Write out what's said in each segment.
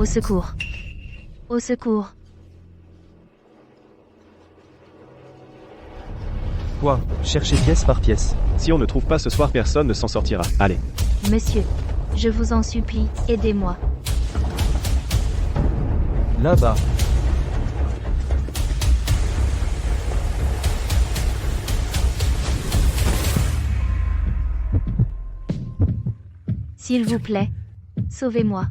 Au secours. Au secours. Quoi? Cherchez pièce par pièce. Si on ne trouve pas ce soir, personne ne s'en sortira. Allez. Monsieur, je vous en supplie, aidez-moi. Là-bas. S'il vous plaît, sauvez-moi.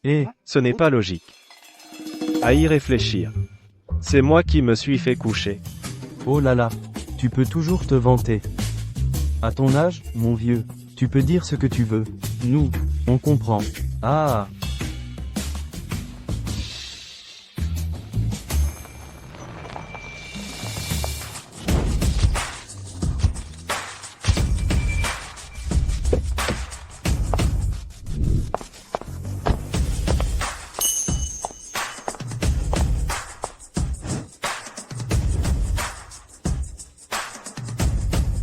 Eh, Ce n'est pas logique. À y réfléchir. C'est moi qui me suis fait coucher. oh là là. Tu peux toujours te vanter. À ton âge, mon vieux, tu peux dire ce que tu veux. Nous, on comprend. Ah.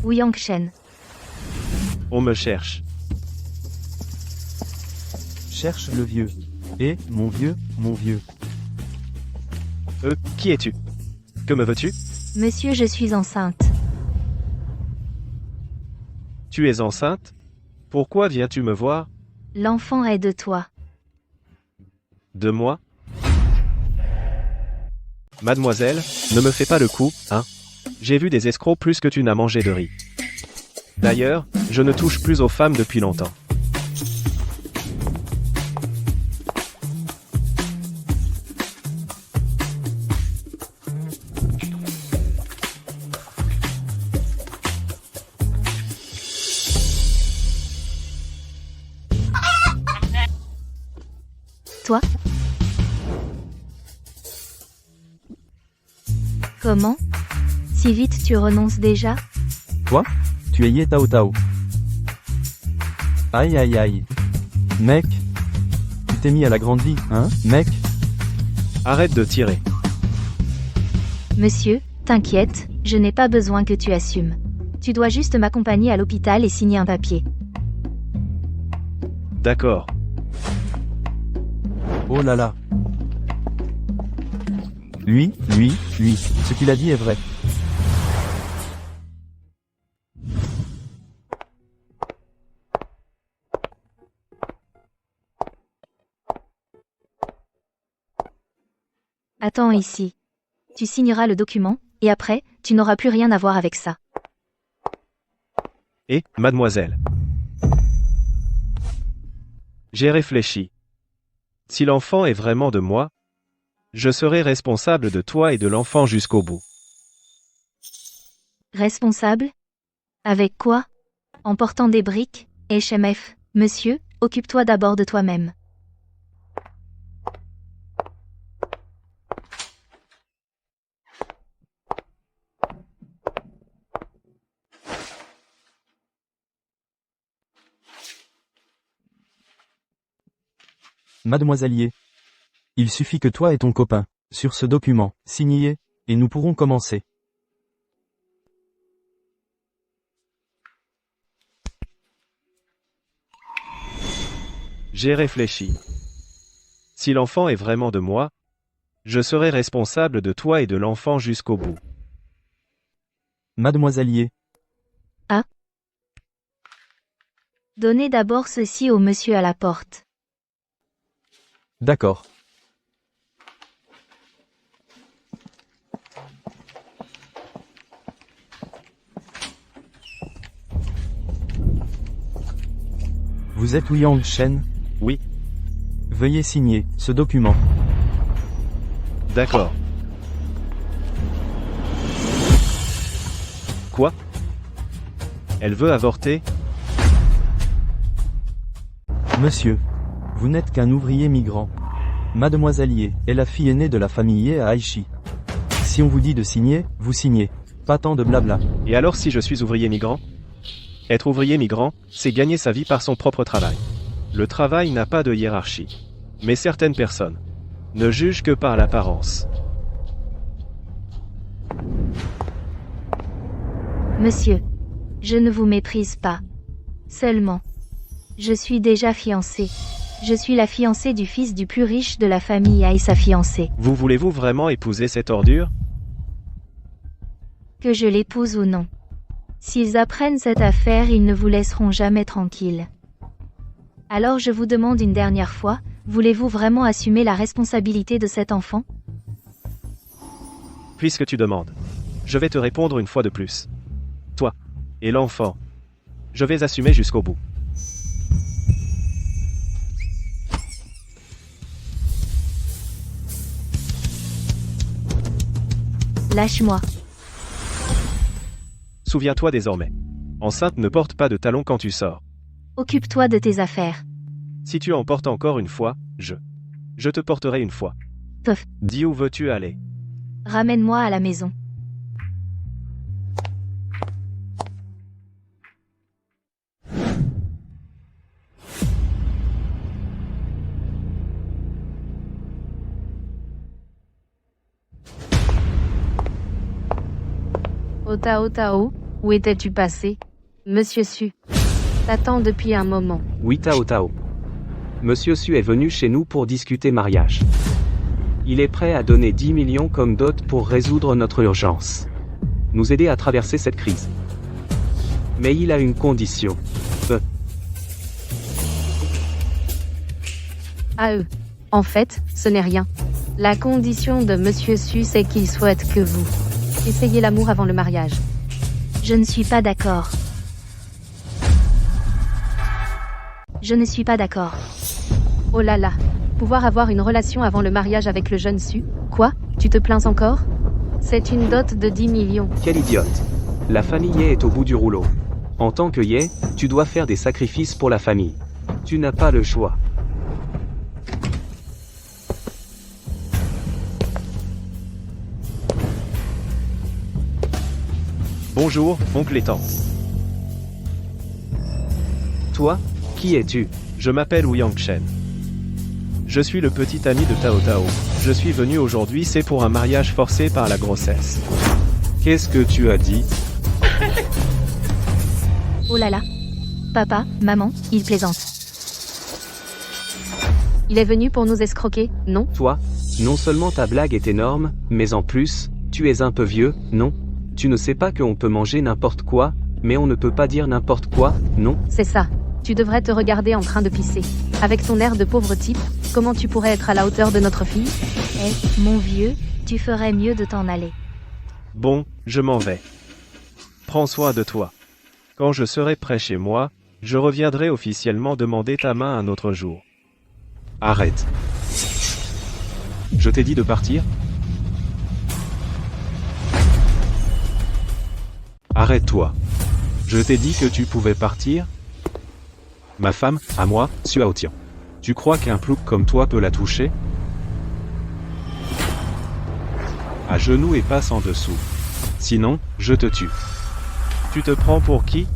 Ouyang Shen. On me cherche. Cherche le vieux. Eh, mon vieux, mon vieux. Qui es-tu? Que me veux-tu? Monsieur, je suis enceinte. Tu es enceinte? Pourquoi viens-tu me voir? L'enfant est de toi. De moi? Mademoiselle, ne me fais pas le coup, hein? J'ai vu des escrocs plus que tu n'as mangé de riz. D'ailleurs, je ne touche plus aux femmes depuis longtemps. Toi? Comment? Si vite tu renonces déjà? Toi? Tu es Ye Tao Tao. Aïe aïe aïe. Mec. Tu t'es mis à la grande vie, hein, mec? Arrête de tirer. Monsieur, t'inquiète, je n'ai pas besoin que tu assumes. Tu dois juste m'accompagner à l'hôpital et signer un papier. D'accord. Oh là là. Lui, ce qu'il a dit est vrai. Attends ici. Tu signeras le document, et après, tu n'auras plus rien à voir avec ça. Et, mademoiselle. J'ai réfléchi. Si l'enfant est vraiment de moi, je serai responsable de toi et de l'enfant jusqu'au bout. Responsable? Avec quoi? En portant des briques? HMF, monsieur, occupe-toi d'abord de toi-même. Mademoiselle Ye. Il suffit que toi et ton copain, sur ce document, signiez, et nous pourrons commencer. J'ai réfléchi. Si l'enfant est vraiment de moi, je serai responsable de toi et de l'enfant jusqu'au bout. Mademoiselle Ye. Donnez d'abord ceci au monsieur à la porte. D'accord. Vous êtes Ouyang Shen? Oui. Veuillez signer ce document. D'accord. Quoi? Elle veut avorter? Monsieur, vous n'êtes qu'un ouvrier migrant. Mademoiselle Ye est la fille aînée de la famille Ye à Aichi. Si on vous dit de signer, vous signez. Pas tant de blabla. Et alors si je suis ouvrier migrant? Être ouvrier migrant, c'est gagner sa vie par son propre travail. Le travail n'a pas de hiérarchie. Mais certaines personnes ne jugent que par l'apparence. Monsieur, je ne vous méprise pas. Seulement, je suis déjà fiancée. Je suis la fiancée du fils du plus riche de la famille et sa fiancée. Vous voulez-vous vraiment épouser cette ordure? Que je l'épouse ou non. S'ils apprennent cette affaire, ils ne vous laisseront jamais tranquille. Alors je vous demande une dernière fois, voulez-vous vraiment assumer la responsabilité de cet enfant? Puisque tu demandes, je vais te répondre une fois de plus. Toi et l'enfant, je vais assumer jusqu'au bout. Lâche-moi. Souviens-toi désormais. Enceinte ne porte pas de talons quand tu sors. Occupe-toi de tes affaires. Si tu en portes encore une fois, je te porterai une fois. Tof. Dis où veux-tu aller? Ramène-moi à la maison. Otao Tao, où étais-tu passé? Monsieur Su. T'attends depuis un moment. Oui Tao Tao. Monsieur Su est venu chez nous pour discuter mariage. Il est prêt à donner 10 millions comme dot pour résoudre notre urgence. Nous aider à traverser cette crise. Mais il a une condition. À eux. En fait, ce n'est rien. La condition de Monsieur Su, c'est qu'il souhaite que vous essayiez l'amour avant le mariage. Je ne suis pas d'accord. Je ne suis pas d'accord. Oh là là. Pouvoir avoir une relation avant le mariage avec le jeune Su? Quoi? Tu te plains encore? C'est une dot de 10 millions. Quel idiote. La famille Ye est au bout du rouleau. En tant que Ye, tu dois faire des sacrifices pour la famille. Tu n'as pas le choix. Bonjour, oncle et tante. Toi, qui es-tu? Je m'appelle Wu Yangshen. Je suis le petit ami de Tao Tao. Je suis venu aujourd'hui, c'est pour un mariage forcé par la grossesse. Qu'est-ce que tu as dit? Oh là là. Papa, maman, il plaisante. Il est venu pour nous escroquer, non? Toi, non seulement ta blague est énorme, mais en plus, tu es un peu vieux, non? Tu ne sais pas qu'on peut manger n'importe quoi, mais on ne peut pas dire n'importe quoi, non? C'est ça. Tu devrais te regarder en train de pisser. Avec ton air de pauvre type, comment tu pourrais être à la hauteur de notre fille? Eh, mon vieux, tu ferais mieux de t'en aller. Bon, je m'en vais. Prends soin de toi. Quand je serai près chez moi, je reviendrai officiellement demander ta main un autre jour. Arrête. Je t'ai dit de partir? Arrête-toi. Je t'ai dit que tu pouvais partir? Ma femme, à moi, Suaotian. Tu crois qu'un plouc comme toi peut la toucher? À genoux et passe en dessous. Sinon, je te tue. Tu te prends pour qui?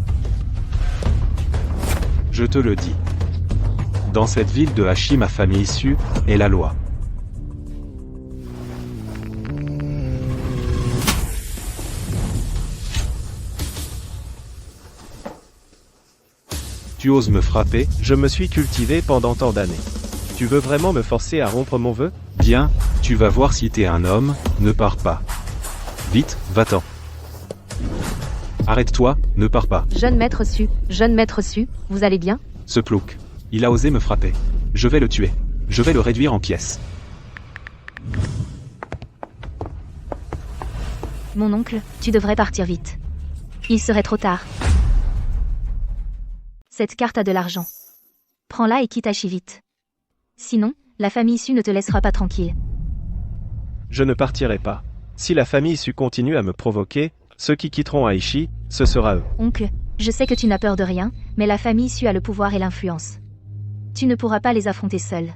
Je te le dis. Dans cette ville de Hachi, ma famille issue est la loi. Tu oses me frapper? Je me suis cultivé pendant tant d'années. Tu veux vraiment me forcer à rompre mon vœu? Bien, tu vas voir si t'es un homme, ne pars pas. Vite, va-t'en. Arrête-toi, ne pars pas. Jeune maître Su, vous allez bien? Ce plouc. Il a osé me frapper. Je vais le tuer. Je vais le réduire en pièces. Mon oncle, tu devrais partir vite. Il serait trop tard. Cette carte a de l'argent. Prends-la et quitte Hachi vite. Sinon, la famille Su ne te laissera pas tranquille. Je ne partirai pas. Si la famille Su continue à me provoquer, ceux qui quitteront Aichi, ce sera eux. Oncle, je sais que tu n'as peur de rien, mais la famille Su a le pouvoir et l'influence. Tu ne pourras pas les affronter seul.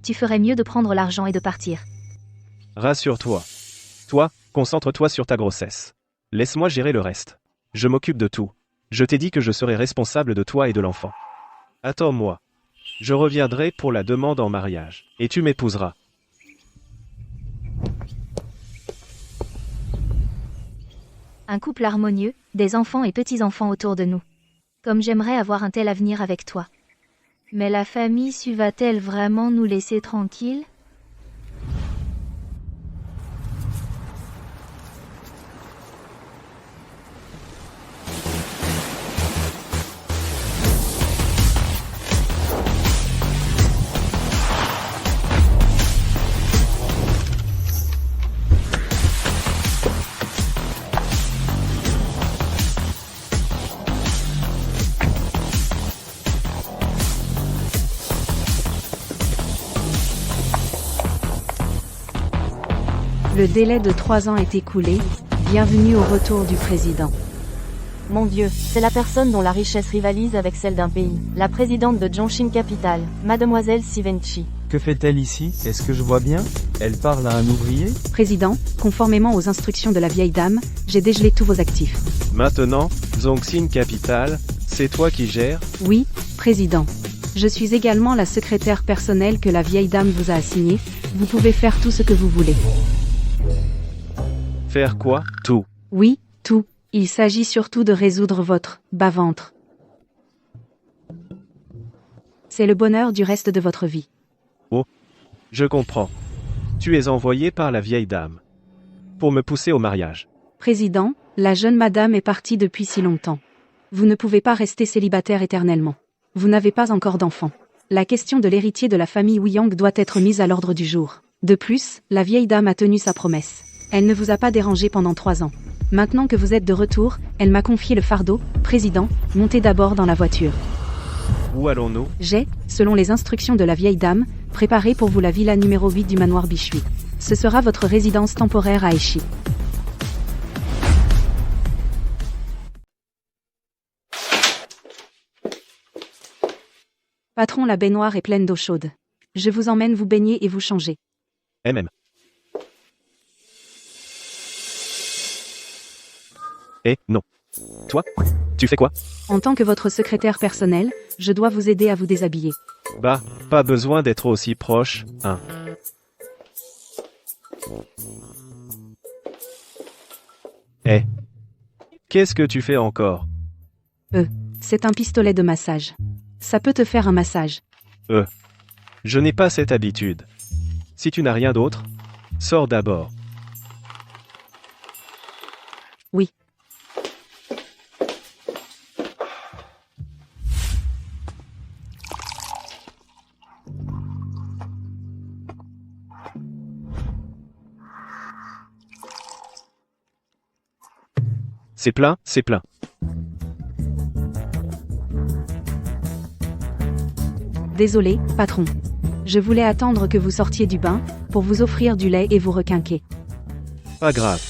Tu ferais mieux de prendre l'argent et de partir. Rassure-toi. Toi, concentre-toi sur ta grossesse. Laisse-moi gérer le reste. Je m'occupe de tout. Je t'ai dit que je serai responsable de toi et de l'enfant. Attends-moi. Je reviendrai pour la demande en mariage. Et tu m'épouseras. Un couple harmonieux, des enfants et petits-enfants autour de nous. Comme j'aimerais avoir un tel avenir avec toi. Mais la famille Su va-t-elle vraiment nous laisser tranquilles? Le délai de 3 ans est écoulé. Bienvenue au retour du président. Mon Dieu, c'est la personne dont la richesse rivalise avec celle d'un pays. La présidente de Zhongshin Capital, Mademoiselle Sivenchi. Que fait-elle ici? Est-ce que je vois bien? Elle parle à un ouvrier? Président, conformément aux instructions de la vieille dame, j'ai dégelé tous vos actifs. Maintenant, Zhongshin Capital, c'est toi qui gères? Oui, président. Je suis également la secrétaire personnelle que la vieille dame vous a assignée. Vous pouvez faire tout ce que vous voulez. Faire quoi? Tout. Oui, tout. Il s'agit surtout de résoudre votre bas-ventre. C'est le bonheur du reste de votre vie. Je comprends. Tu es envoyé par la vieille dame. Pour me pousser au mariage. Président, la jeune madame est partie depuis si longtemps. Vous ne pouvez pas rester célibataire éternellement. Vous n'avez pas encore d'enfant. La question de l'héritier de la famille Wuyang doit être mise à l'ordre du jour. De plus, la vieille dame a tenu sa promesse. Elle ne vous a pas dérangé pendant 3 ans. Maintenant que vous êtes de retour, elle m'a confié le fardeau. Président, montez d'abord dans la voiture. Où allons-nous? J'ai, selon les instructions de la vieille dame, préparé pour vous la villa numéro 8 du manoir Bishui. Ce sera votre résidence temporaire à Aichi. Patron, la baignoire est pleine d'eau chaude. Je vous emmène vous baigner et vous changer. Non. Toi? Tu fais quoi? En tant que votre secrétaire personnel, je dois vous aider à vous déshabiller. Bah, pas besoin d'être aussi proche, hein. Qu'est-ce que tu fais encore? C'est un pistolet de massage. Ça peut te faire un massage. Je n'ai pas cette habitude. Si tu n'as rien d'autre, sors d'abord. Oui. C'est plein, c'est plein. Désolé, patron. Je voulais attendre que vous sortiez du bain, pour vous offrir du lait et vous requinquer. Pas grave.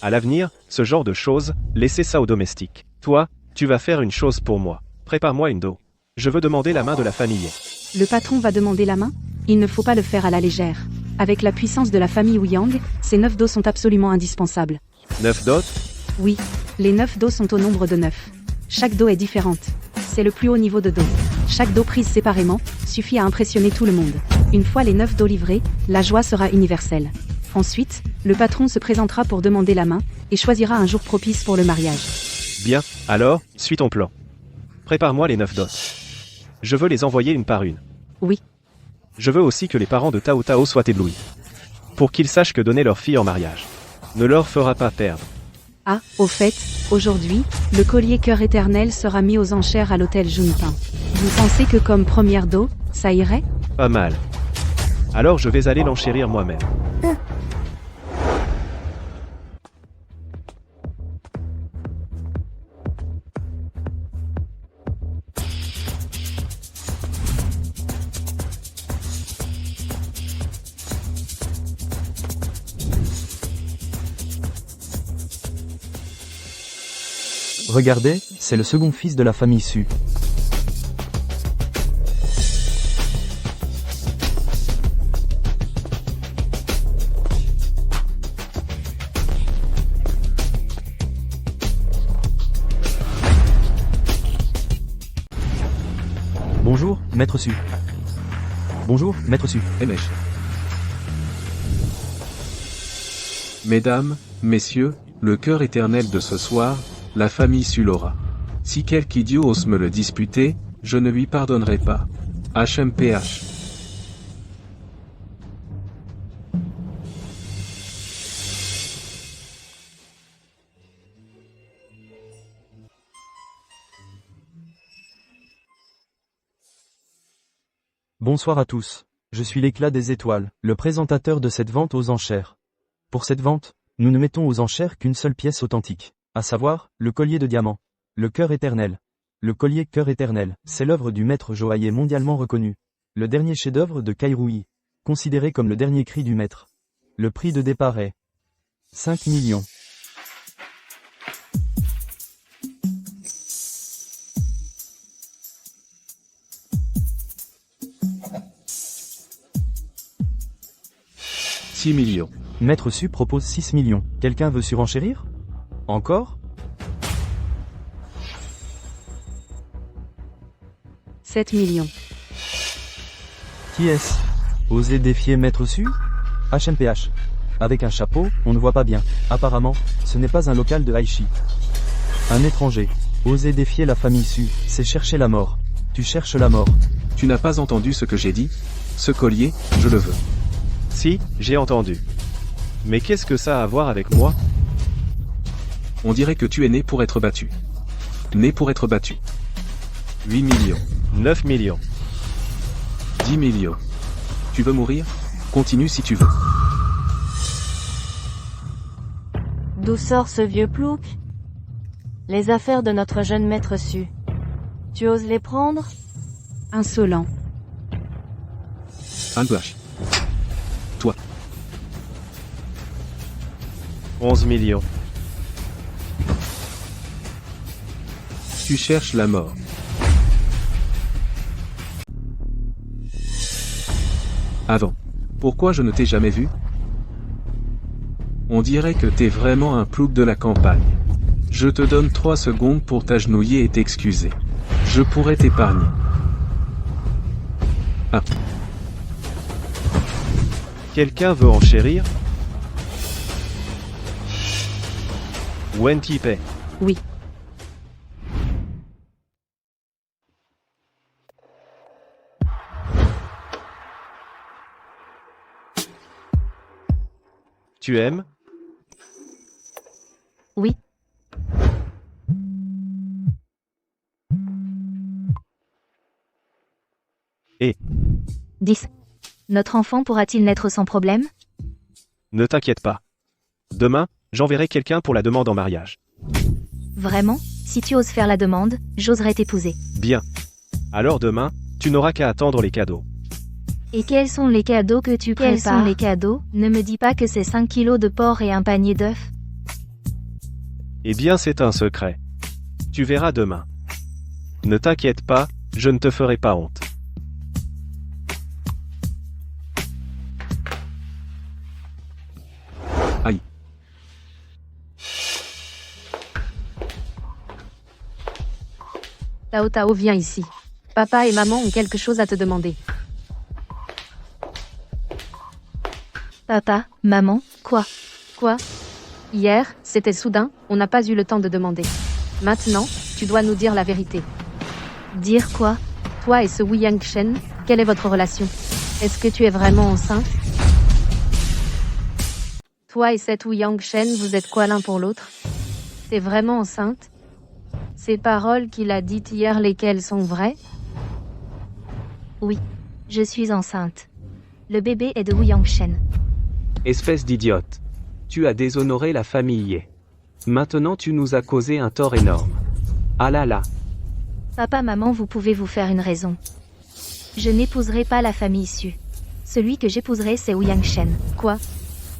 À l'avenir, ce genre de choses, laissez ça aux domestiques. Toi, tu vas faire une chose pour moi. Prépare-moi une do. Je veux demander la main de la famille. Le patron va demander la main? Il ne faut pas le faire à la légère. Avec la puissance de la famille Wuyang, ces 9 dos sont absolument indispensables. 9 dots? Oui, les 9 dos sont au nombre de 9. Chaque dos est différente. C'est le plus haut niveau de dos. Chaque dos prise séparément, suffit à impressionner tout le monde. Une fois les 9 dos livrés, la joie sera universelle. Ensuite, le patron se présentera pour demander la main, et choisira un jour propice pour le mariage. Bien, alors, suis ton plan. Prépare-moi les 9 dots. Je veux les envoyer une par une. Oui. Je veux aussi que les parents de Tao Tao soient éblouis. Pour qu'ils sachent que donner leur fille en mariage ne leur fera pas perdre. Ah, au fait, aujourd'hui, le collier cœur éternel sera mis aux enchères à l'hôtel Junpin. Vous pensez que comme première do, ça irait? Pas mal. Alors je vais aller l'enchérir moi-même. Regardez, c'est le second fils de la famille Su. Bonjour, maître Su. Bonjour, maître Su. Emesh. Mesdames, messieurs, le cœur éternel de ce soir, la famille Sulora. Si quelque idiot ose me le disputer, je ne lui pardonnerai pas. HMPH. Bonsoir à tous. Je suis l'éclat des étoiles, le présentateur de cette vente aux enchères. Pour cette vente, nous ne mettons aux enchères qu'une seule pièce authentique, à savoir, le collier de diamant. Le cœur éternel. Le collier cœur éternel, c'est l'œuvre du maître joaillier mondialement reconnu. Le dernier chef-d'œuvre de Kairoui. Considéré comme le dernier cri du maître. Le prix de départ est 5 millions. « 6 millions. Maître Su propose 6 millions. Quelqu'un veut surenchérir? Encore? 7 millions. Qui est-ce? Osez défier Maître Su? HMPH. Avec un chapeau, on ne voit pas bien. Apparemment, ce n'est pas un local de Aichi. Un étranger. Osez défier la famille Su, c'est chercher la mort. Tu cherches la mort. Tu n'as pas entendu ce que j'ai dit? Ce collier, je le veux. Si, j'ai entendu. Mais qu'est-ce que ça a à voir avec moi? On dirait que tu es né pour être battu. Né pour être battu. 8 millions. 9 millions. 10 millions. Tu veux mourir? Continue si tu veux. D'où sort ce vieux plouc? Les affaires de notre jeune maître Su. Tu oses les prendre? Insolent. Un gouache. Toi. 11 millions. Tu cherches la mort. Avant. Pourquoi je ne t'ai jamais vu? On dirait que t'es vraiment un plouc de la campagne. Je te donne 3 secondes pour t'agenouiller et t'excuser. Je pourrais t'épargner. Ah. Quelqu'un veut enchérir? Wen Tipei. Oui. Tu aimes? Oui. Et 10. Notre enfant pourra-t-il naître sans problème? ne t'inquiète pas. Demain, j'enverrai quelqu'un pour la demande en mariage. Vraiment? Si tu oses faire la demande, j'oserais t'épouser. Bien. Alors demain, tu n'auras qu'à attendre les cadeaux. Et quels sont les cadeaux que tu prépares? Quels sont les cadeaux? Ne me dis pas que c'est 5 kilos de porc et un panier d'œufs. Eh bien, c'est un secret. Tu verras demain. Ne t'inquiète pas, je ne te ferai pas honte. Aïe. Tao Tao, viens ici. Papa et maman ont quelque chose à te demander. Papa, maman, quoi? Quoi? Hier, c'était soudain, on n'a pas eu le temps de demander. Maintenant, tu dois nous dire la vérité. Dire quoi? Toi et ce Wu Yangshen, quelle est votre relation? Est-ce que tu es vraiment enceinte? Toi et cette Wu Yangshen, vous êtes quoi l'un pour l'autre? T'es vraiment enceinte? Ces paroles qu'il a dites hier, lesquelles sont vraies? Oui. Je suis enceinte. Le bébé est de Wu Yangshen. Espèce d'idiote. Tu as déshonoré la famille Ye. Maintenant tu nous as causé un tort énorme. Ah là là. Papa, maman, vous pouvez vous faire une raison. Je n'épouserai pas la famille Su. Celui que j'épouserai, c'est Wu Yangshen. Quoi?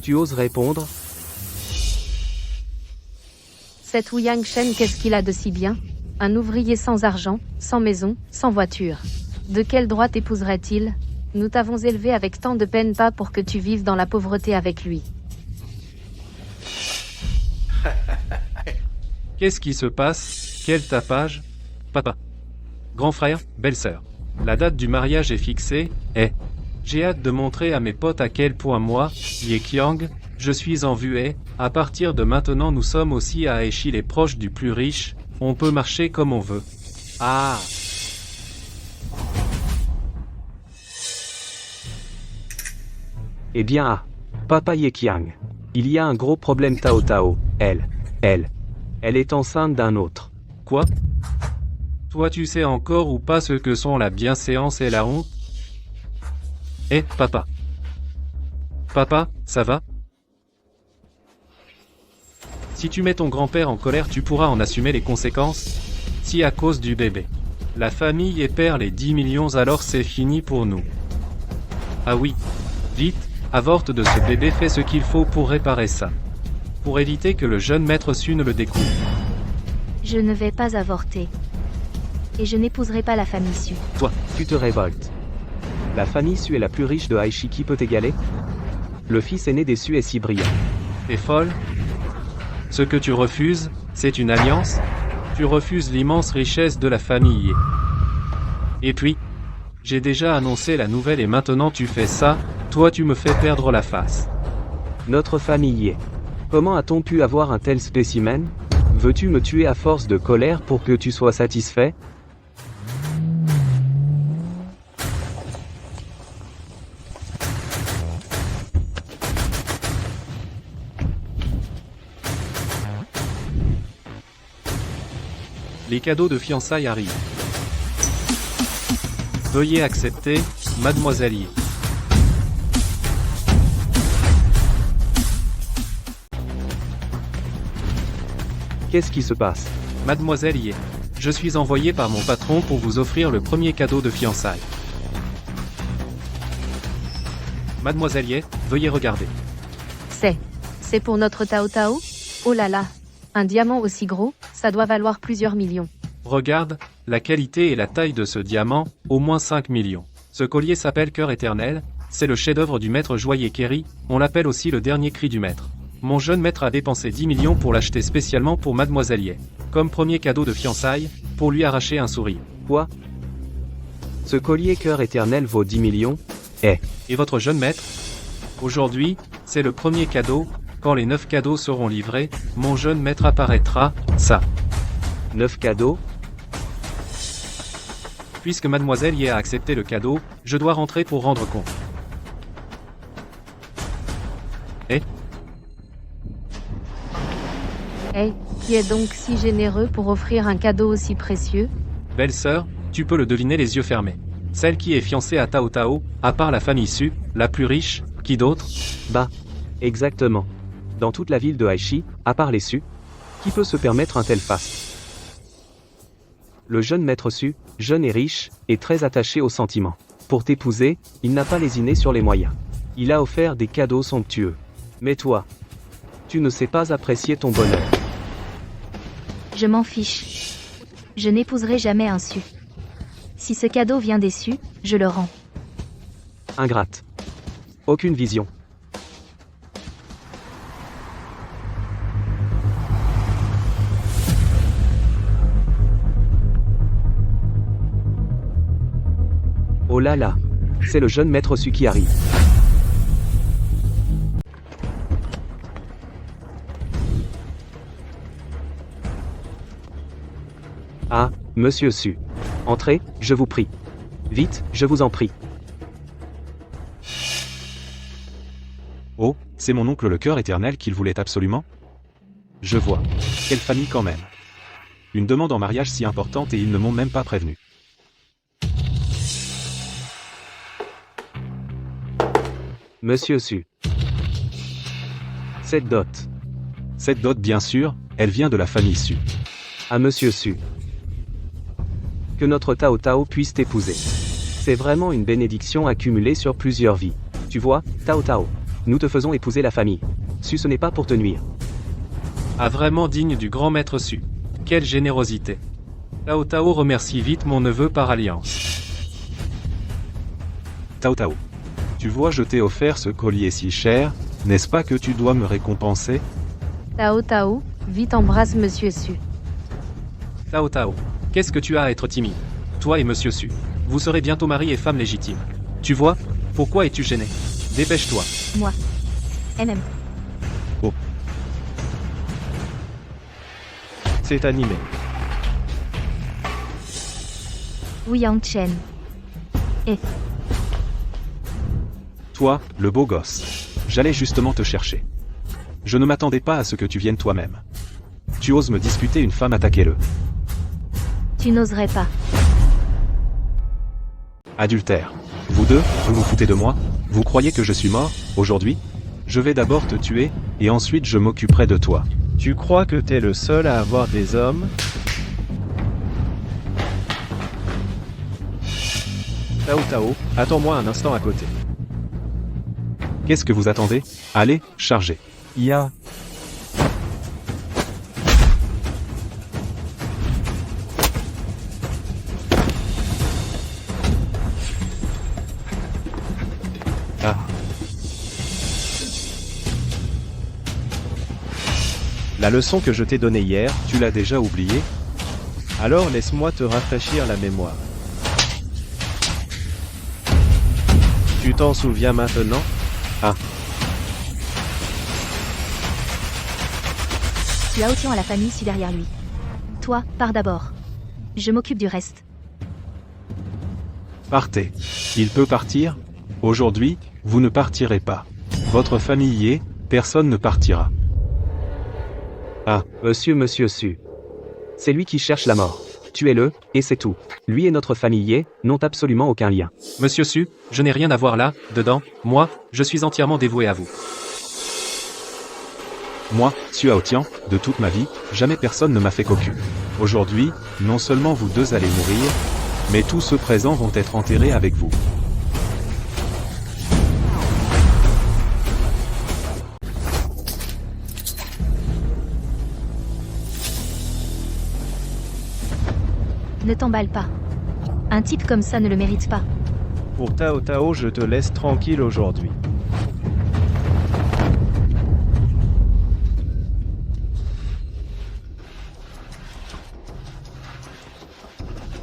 Tu oses répondre? Cet Wu Yangshen, qu'est-ce qu'il a de si bien? Un ouvrier sans argent, sans maison, sans voiture. De quel droit t'épouserait-il? Nous t'avons élevé avec tant de peine, pas pour que tu vives dans la pauvreté avec lui. Qu'est-ce qui se passe? Quel tapage? Papa. Grand frère, belle-sœur. La date du mariage est fixée, et j'ai hâte de montrer à mes potes à quel point moi, Ye Qiang, je suis en vue et, à partir de maintenant nous sommes aussi à Aichi les proches du plus riche, on peut marcher comme on veut. Ah! Eh bien ah, Papa Ye Qiang. Il y a un gros problème Tao Tao, elle est enceinte d'un autre. Quoi? Toi tu sais encore ou pas ce que sont la bienséance et la honte? Eh, papa. Papa, ça va? Si tu mets ton grand-père en colère, tu pourras en assumer les conséquences? Si à cause du bébé, la famille perd les 10 millions, alors c'est fini pour nous. Ah oui. Vite, avorte de ce bébé, fais ce qu'il faut pour réparer ça. Pour éviter que le jeune maître Su ne le découvre. Je ne vais pas avorter. Et je n'épouserai pas la famille Su. Toi, tu te révoltes. La famille Su est la plus riche de Aichi, qui peut égaler? Le fils aîné des Su est si brillant. T'es folle? Ce que tu refuses, c'est une alliance? Tu refuses l'immense richesse de la famille Ye. Et puis, j'ai déjà annoncé la nouvelle et maintenant tu fais ça, toi tu me fais perdre la face. Notre famille Ye. Comment a-t-on pu avoir un tel spécimen? Veux-tu me tuer à force de colère pour que tu sois satisfait? Les cadeaux de fiançailles arrivent. Veuillez accepter, mademoiselle Ye. Qu'est-ce qui se passe? Mademoiselle Ye, je suis envoyé par mon patron pour vous offrir le premier cadeau de fiançailles. Mademoiselle Ye, veuillez regarder. C'est pour notre Tao Tao? Oh là là. Un diamant aussi gros, ça doit valoir plusieurs millions. Regarde, la qualité et la taille de ce diamant, au moins 5 millions. Ce collier s'appelle Cœur Éternel, c'est le chef-d'œuvre du maître joaillier Kerry, on l'appelle aussi le dernier cri du maître. Mon jeune maître a dépensé 10 millions pour l'acheter spécialement pour Mademoiselle Ye. Comme premier cadeau de fiançailles, pour lui arracher un sourire. Quoi? Ce collier Cœur Éternel vaut 10 millions? Et votre jeune maître? Aujourd'hui, c'est le premier cadeau, quand les 9 cadeaux seront livrés, mon jeune maître apparaîtra, ça. 9 cadeaux? Puisque Mademoiselle Ye a accepté le cadeau, je dois rentrer pour rendre compte. Qui est donc si généreux pour offrir un cadeau aussi précieux? Belle sœur, tu peux le deviner les yeux fermés. Celle qui est fiancée à Tao Tao, à part la famille Su, la plus riche, qui d'autre? Bah, exactement. Dans toute la ville de Aichi, à part les Su, qui peut se permettre un tel faste? Le jeune maître Su, jeune et riche, est très attaché aux sentiments. Pour t'épouser, il n'a pas lésiné sur les moyens. Il a offert des cadeaux somptueux. Mais toi, tu ne sais pas apprécier ton bonheur. Je m'en fiche. Je n'épouserai jamais un Su. Si ce cadeau vient des Su, je le rends. Ingrate. Aucune vision. Oh là là. C'est le jeune maître Su qui arrive. Ah, monsieur Su. Entrez, je vous prie. Vite, je vous en prie. Oh, c'est mon oncle le Cœur Éternel qu'il voulait absolument? Je vois. Quelle famille quand même. Une demande en mariage si importante et ils ne m'ont même pas prévenu. Monsieur Su. Cette dot. Cette dot bien sûr, elle vient de la famille Su. À monsieur Su. Que notre Tao Tao puisse t'épouser. C'est vraiment une bénédiction accumulée sur plusieurs vies. Tu vois, Tao Tao, nous te faisons épouser la famille. Su, ce n'est pas pour te nuire. Ah, vraiment digne du grand maître Su. Quelle générosité. Tao Tao remercie vite mon neveu par alliance. Tao Tao. Tu vois, je t'ai offert ce collier si cher, n'est-ce pas que tu dois me récompenser? Tao Tao, vite embrasse monsieur Su. Tao Tao, qu'est-ce que tu as à être timide? Toi et monsieur Su. Vous serez bientôt mari et femme légitime. Tu vois, pourquoi es-tu gêné? Dépêche-toi. Moi. MM. C'est animé. Wu Yangchen. Toi, le beau gosse. J'allais justement te chercher. Je ne m'attendais pas à ce que tu viennes toi-même. Tu oses me disputer une femme, attaquez-le. Tu n'oserais pas. Adultère. Vous deux, vous vous foutez de moi? Vous croyez que je suis mort, aujourd'hui? Je vais d'abord te tuer, et ensuite je m'occuperai de toi. Tu crois que t'es le seul à avoir des hommes? Tao Tao, attends-moi un instant à côté. Qu'est-ce que vous attendez? Allez, chargez. Ya. Ah. La leçon que je t'ai donnée hier, Tu l'as déjà oublié? alors laisse-moi te rafraîchir la mémoire. Tu t'en souviens maintenant? Tu as Otian à la famille Su derrière lui. Toi, pars d'abord. Je m'occupe du reste. Partez. Il peut partir? Aujourd'hui, vous ne partirez pas. Votre famille y est, personne ne partira. Monsieur Su. C'est lui qui cherche la mort. Tuez-le, et c'est tout. Lui et notre famille n'ont absolument aucun lien. Monsieur Su, je n'ai rien à voir là, dedans. Moi, je suis entièrement dévoué à vous. Moi, Su Aotian, de toute ma vie, jamais personne ne m'a fait cocu. Aujourd'hui, non seulement vous deux allez mourir, mais tous ceux présents vont être enterrés avec vous. Ne t'emballe pas. Un type comme ça ne le mérite pas. Pour Tao Tao, je te laisse tranquille aujourd'hui.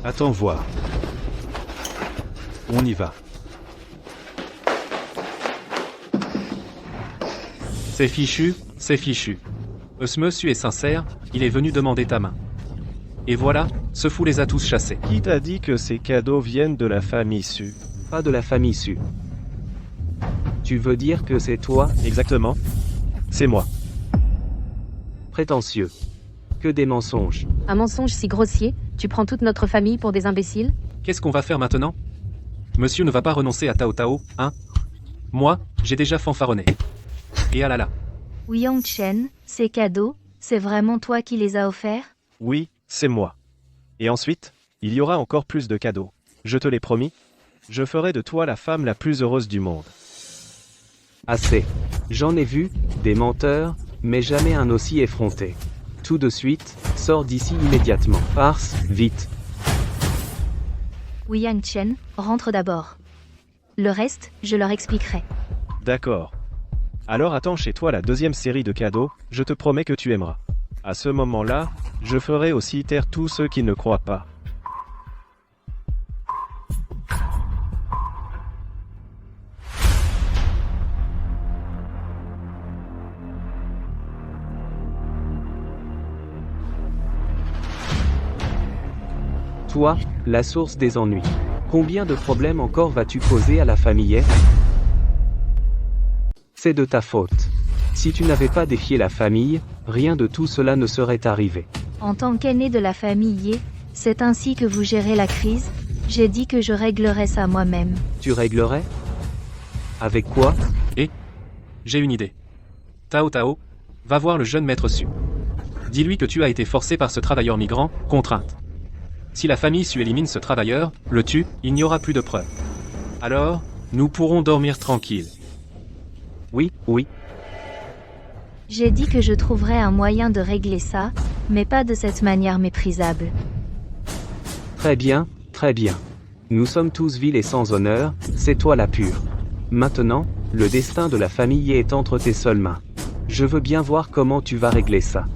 Attends voir. On y va. C'est fichu, c'est fichu. Ce monsieur est sincère, il est venu demander ta main. Et voilà, ce fou les a tous chassés. Qui t'a dit que ces cadeaux viennent de la famille Su? Pas de la famille Su. Tu veux dire que c'est toi? Exactement. C'est moi. Prétentieux. Que des mensonges. Un mensonge si grossier, tu prends toute notre famille pour des imbéciles? Qu'est-ce qu'on va faire maintenant? Monsieur ne va pas renoncer à Tao Tao, hein? Moi, j'ai déjà fanfaronné. Et ah là là. Wu Yangchen, ces cadeaux, c'est vraiment toi qui les as offerts? Oui, c'est moi. Et ensuite, il y aura encore plus de cadeaux. Je te l'ai promis. Je ferai de toi la femme la plus heureuse du monde. Assez. J'en ai vu, des menteurs, mais jamais un aussi effronté. Tout de suite, sors d'ici immédiatement. Farce, vite. Wu Yangchen, rentre d'abord. Le reste, je leur expliquerai. D'accord. Alors attends chez toi la deuxième série de cadeaux, je te promets que tu aimeras. À ce moment-là, je ferai aussi taire tous ceux qui ne croient pas. Toi, la source des ennuis. Combien de problèmes encore vas-tu causer à la famille? C'est de ta faute. Si tu n'avais pas défié la famille, rien de tout cela ne serait arrivé. En tant qu'aîné de la famille Ye, c'est ainsi que vous gérez la crise? J'ai dit que je réglerais ça moi-même. Tu réglerais? Avec quoi? J'ai une idée. Tao Tao, va voir le jeune maître Su. Dis-lui que tu as été forcé par ce travailleur migrant, contrainte. Si la famille Su élimine ce travailleur, le tue, il n'y aura plus de preuves. Alors, nous pourrons dormir tranquilles. Oui. J'ai dit que je trouverais un moyen de régler ça, mais pas de cette manière méprisable. Très bien. Nous sommes tous vils et sans honneur, c'est toi la pure. Maintenant, le destin de la famille est entre tes seules mains. Je veux bien voir comment tu vas régler ça.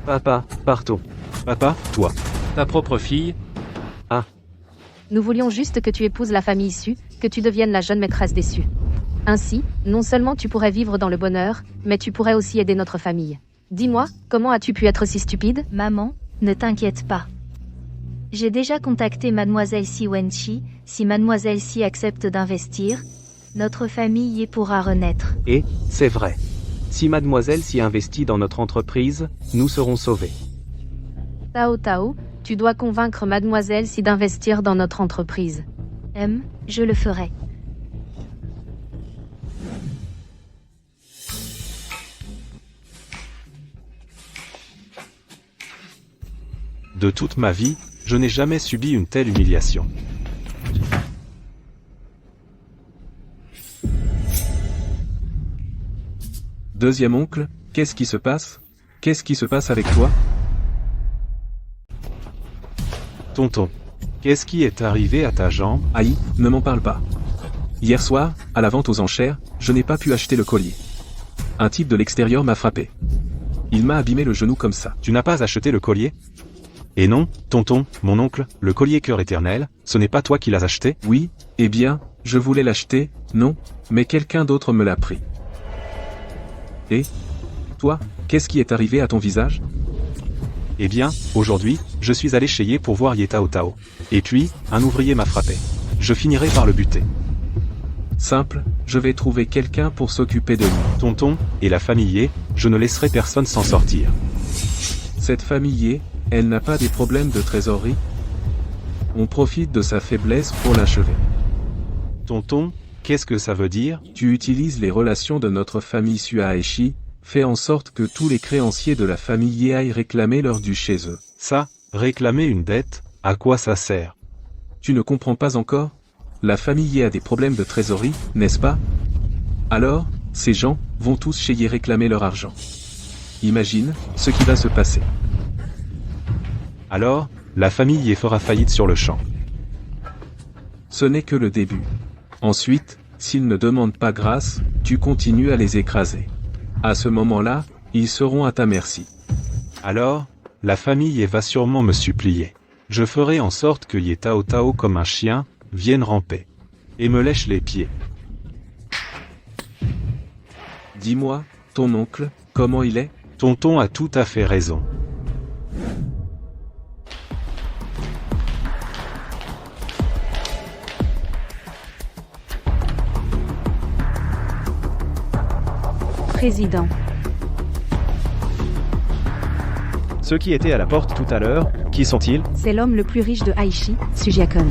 Papa, partons. Papa, toi. Ta propre fille, Nous voulions juste que tu épouses la famille Su, que tu deviennes la jeune maîtresse des Su. Ainsi, non seulement tu pourrais vivre dans le bonheur, mais tu pourrais aussi aider notre famille. Dis-moi, comment as-tu pu être si stupide? Maman, ne t'inquiète pas. J'ai déjà contacté Mademoiselle Si Wenchi, si Mademoiselle Si accepte d'investir, notre famille y pourra renaître. Et, c'est vrai. Si mademoiselle s'y investit dans notre entreprise, nous serons sauvés. Tao Tao, tu dois convaincre Mademoiselle Si d'investir dans notre entreprise. Je le ferai. De toute ma vie, je n'ai jamais subi une telle humiliation. Deuxième oncle, qu'est-ce qui se passe? Qu'est-ce qui se passe avec toi? Tonton, qu'est-ce qui est arrivé à ta jambe? Aïe, ne m'en parle pas. Hier soir, à la vente aux enchères, je n'ai pas pu acheter le collier. Un type de l'extérieur m'a frappé. Il m'a abîmé le genou comme ça. Tu n'as pas acheté le collier? Et non, tonton, mon oncle, le collier cœur éternel, ce n'est pas toi qui l'as acheté? Oui, eh bien, je voulais l'acheter, non, mais quelqu'un d'autre me l'a pris. Et toi, qu'est-ce qui est arrivé à ton visage? Eh bien, aujourd'hui, je suis allé chez Ye pour voir Ye Tao Tao. Et puis, un ouvrier m'a frappé. Je finirai par le buter. Simple, je vais trouver quelqu'un pour s'occuper de lui. Tonton, et la famille Ye, je ne laisserai personne s'en sortir. Cette famille Ye, elle n'a pas des problèmes de trésorerie? On profite de sa faiblesse pour l'achever. Tonton, qu'est-ce que ça veut dire? Tu utilises les relations de notre famille Su à Aichi, fais en sorte que tous les créanciers de la famille Ye aillent réclamer leur dû chez eux. Ça, réclamer une dette, à quoi ça sert? Tu ne comprends pas encore? La famille Ye a des problèmes de trésorerie, n'est-ce pas? Alors, ces gens vont tous chez Ye réclamer leur argent. Imagine ce qui va se passer. Alors, la famille Ye fera faillite sur le champ. Ce n'est que le début. Ensuite, s'ils ne demandent pas grâce, tu continues à les écraser. À ce moment-là, ils seront à ta merci. Alors, la famille Ye va sûrement me supplier. Je ferai en sorte que Ye Tao Tao comme un chien, vienne ramper. Et me lèche les pieds. Dis-moi, ton oncle, comment il est? Tonton a tout à fait raison. Président. Ceux qui étaient à la porte tout à l'heure, qui sont-ils? C'est l'homme le plus riche de Aichi, Sujiakon.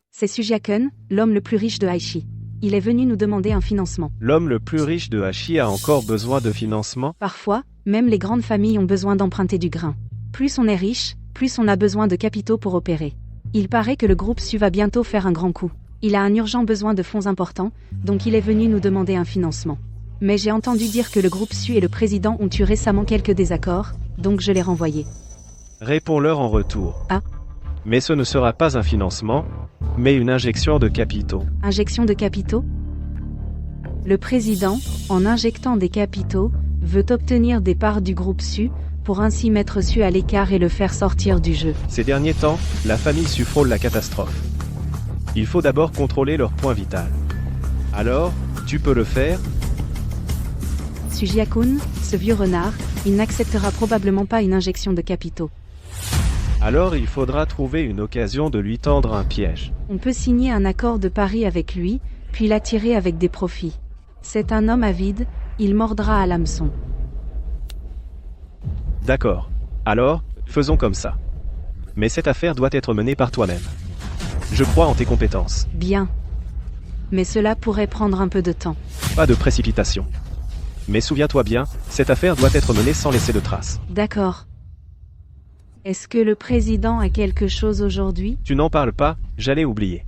C'est Sujiakon, l'homme le plus riche de Aichi. Il est venu nous demander un financement. L'homme le plus riche de Hachi a encore besoin de financement? Parfois, même les grandes familles ont besoin d'emprunter du grain. Plus on est riche, plus on a besoin de capitaux pour opérer. Il paraît que le groupe Su va bientôt faire un grand coup. Il a un urgent besoin de fonds importants, donc il est venu nous demander un financement. Mais j'ai entendu dire que le groupe Su et le président ont eu récemment quelques désaccords, donc je l'ai renvoyé. Réponds-leur en retour. Ah. Mais ce ne sera pas un financement, mais une injection de capitaux. Injection de capitaux? Le président, en injectant des capitaux, veut obtenir des parts du groupe Su, pour ainsi mettre Su à l'écart et le faire sortir du jeu. Ces derniers temps, la famille Su frôle la catastrophe. Il faut d'abord contrôler leur point vital. Alors, tu peux le faire? Sujiakun, ce vieux renard, il n'acceptera probablement pas une injection de capitaux. Alors il faudra trouver une occasion de lui tendre un piège. On peut signer un accord de pari avec lui, puis l'attirer avec des profits. C'est un homme avide, il mordra à l'hameçon. D'accord. Alors, faisons comme ça. Mais cette affaire doit être menée par toi-même. Je crois en tes compétences. Bien. Mais cela pourrait prendre un peu de temps. Pas de précipitation. Mais souviens-toi bien, cette affaire doit être menée sans laisser de traces. D'accord. Est-ce que le président a quelque chose aujourd'hui? Tu n'en parles pas, j'allais oublier.